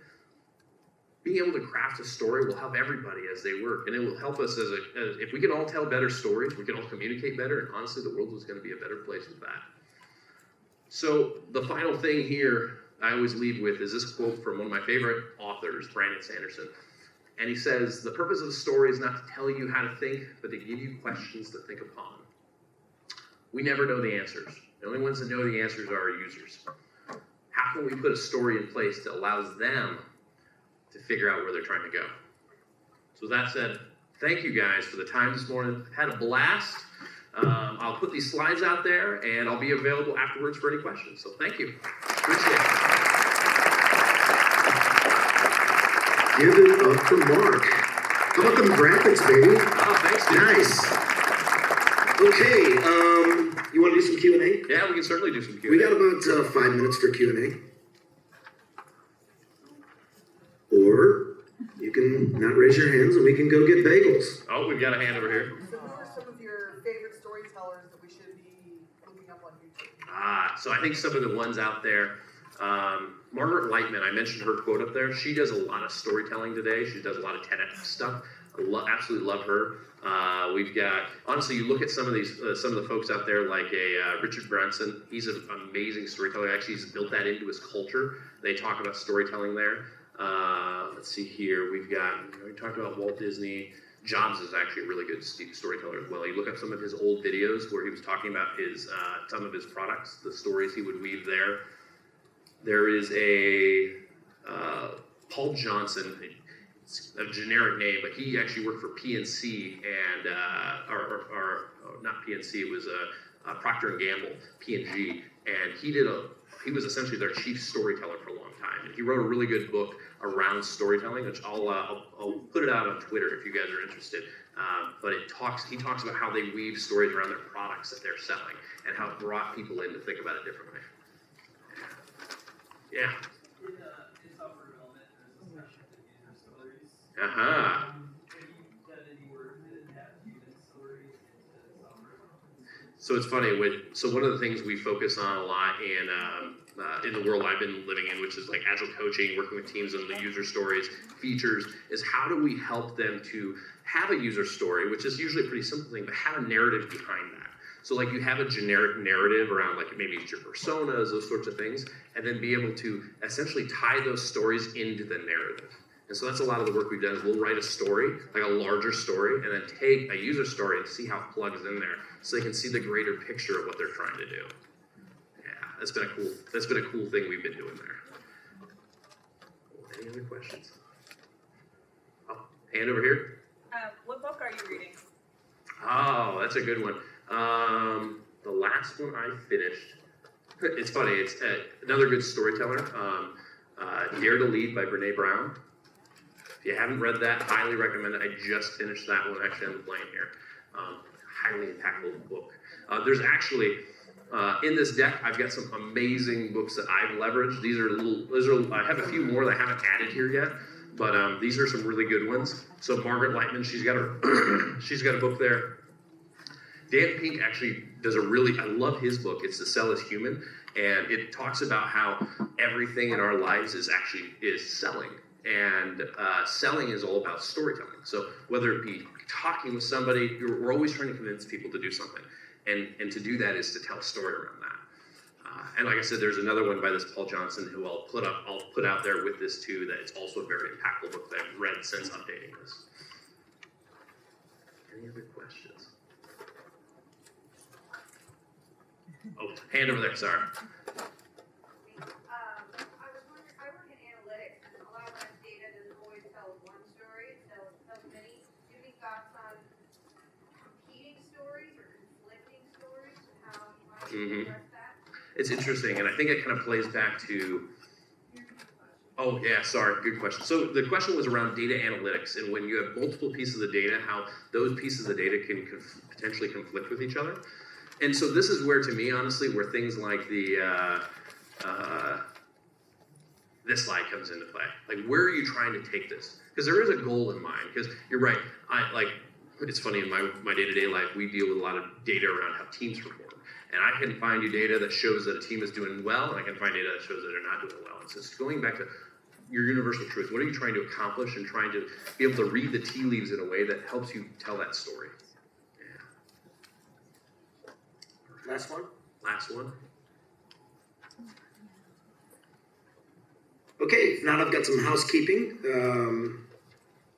Being able to craft a story will help everybody as they work, and it will help us if we can all tell better stories, we can all communicate better, and honestly, the world is going to be a better place with that. So the final thing here I always leave with is this quote from one of my favorite authors, Brandon Sanderson. And he says, the purpose of the story is not to tell you how to think, but to give you questions to think upon. We never know the answers. The only ones that know the answers are our users. How can we put a story in place that allows them to figure out where they're trying to go? So with that said, thank you guys for the time this morning. Had a blast. I'll put these slides out there, and I'll be available afterwards for any questions. So thank you. Appreciate it. Give it up for Mark. How about them graphics, baby? Oh, thanks, dude. Nice. Okay, you want to do some Q&A? Yeah, we can certainly do some Q&A. We got about 5 minutes for Q&A. Or you can not raise your hands and we can go get bagels. Oh, we've got a hand over here. So who are some of your favorite storytellers that we should be looking up on YouTube? So I think some of the ones out there, Margaret Lightman, I mentioned her quote up there. She does a lot of storytelling today. She does a lot of TEDx stuff. I absolutely love her. We've got, honestly, you look at some of these, some of the folks out there like Richard Branson. He's an amazing storyteller. Actually, he's built that into his culture. They talk about storytelling there. Let's see here. We talked about Walt Disney. Jobs is actually a really good storyteller as well. You look up some of his old videos where he was talking about his some of his products, the stories he would weave there. There is a Paul Johnson, it's a generic name, but he actually worked for PNC and or not PNC, it was Procter & Gamble, P&G, and he was essentially their chief storyteller for a long time. And he wrote a really good book around storytelling, which I'll put it out on Twitter if you guys are interested. But he talks about how they weave stories around their products that they're selling and how it brought people in to think about it differently. Yeah. In software development, there's a section of user stories. Uh-huh. Have you done any work that have human stories into software? So it's funny. So one of the things we focus on a lot in the world I've been living in, which is like agile coaching, working with teams on the user stories, features, is how do we help them to have a user story, which is usually a pretty simple thing, but have a narrative behind that. So like you have a generic narrative around like maybe it's your personas, those sorts of things, and then be able to essentially tie those stories into the narrative. And so that's a lot of the work we've done is we'll write a story, like a larger story, and then take a user story and see how it plugs in there so they can see the greater picture of what they're trying to do. Yeah, that's been a cool thing we've been doing there. Any other questions? Oh, hand over here. What book are you reading? Oh, that's a good one. The last one I finished, it's funny, it's another good storyteller, Dare to Lead by Brene Brown. If you haven't read that, highly recommend it. I just finished that one actually on the plane here. Highly impactful book. There's actually, in this deck, I've got some amazing books that I've leveraged. I have a few more that I haven't added here yet, but these are some really good ones. So Margaret Lightman, she's got a book there. Dan Pink actually does I love his book. It's The Sell is Human, and it talks about how everything in our lives is selling. And selling is all about storytelling. So whether it be talking with somebody, we're always trying to convince people to do something. And to do that is to tell a story around that. And like I said, there's another one by this Paul Johnson who I'll put out there with this too, that it's also a very impactful book that I've read since updating this. Any other questions? Oh, hand over there, sorry. I was wondering, I work in analytics, and a lot of times data doesn't always tell one story, it tells many. Do you have any thoughts on competing stories or conflicting stories, and how you might address that? It's interesting, and I think it kind of plays back to, oh yeah, sorry, good question. So the question was around data analytics, and when you have multiple pieces of data, how those pieces of data can potentially conflict with each other. And so this is where, to me, honestly, where things like this slide comes into play. Like, where are you trying to take this? Because there is a goal in mind. Because you're right. It's funny, in my day-to-day life, we deal with a lot of data around how teams perform. And I can find you data that shows that a team is doing well, and I can find data that shows that they're not doing well. And so it's going back to your universal truth. What are you trying to accomplish, and trying to be able to read the tea leaves in a way that helps you tell that story? Last one? Last one. Okay, if not, I've got some housekeeping.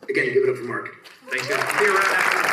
Again, give it up for Mark. Thanks, guys. See you around after.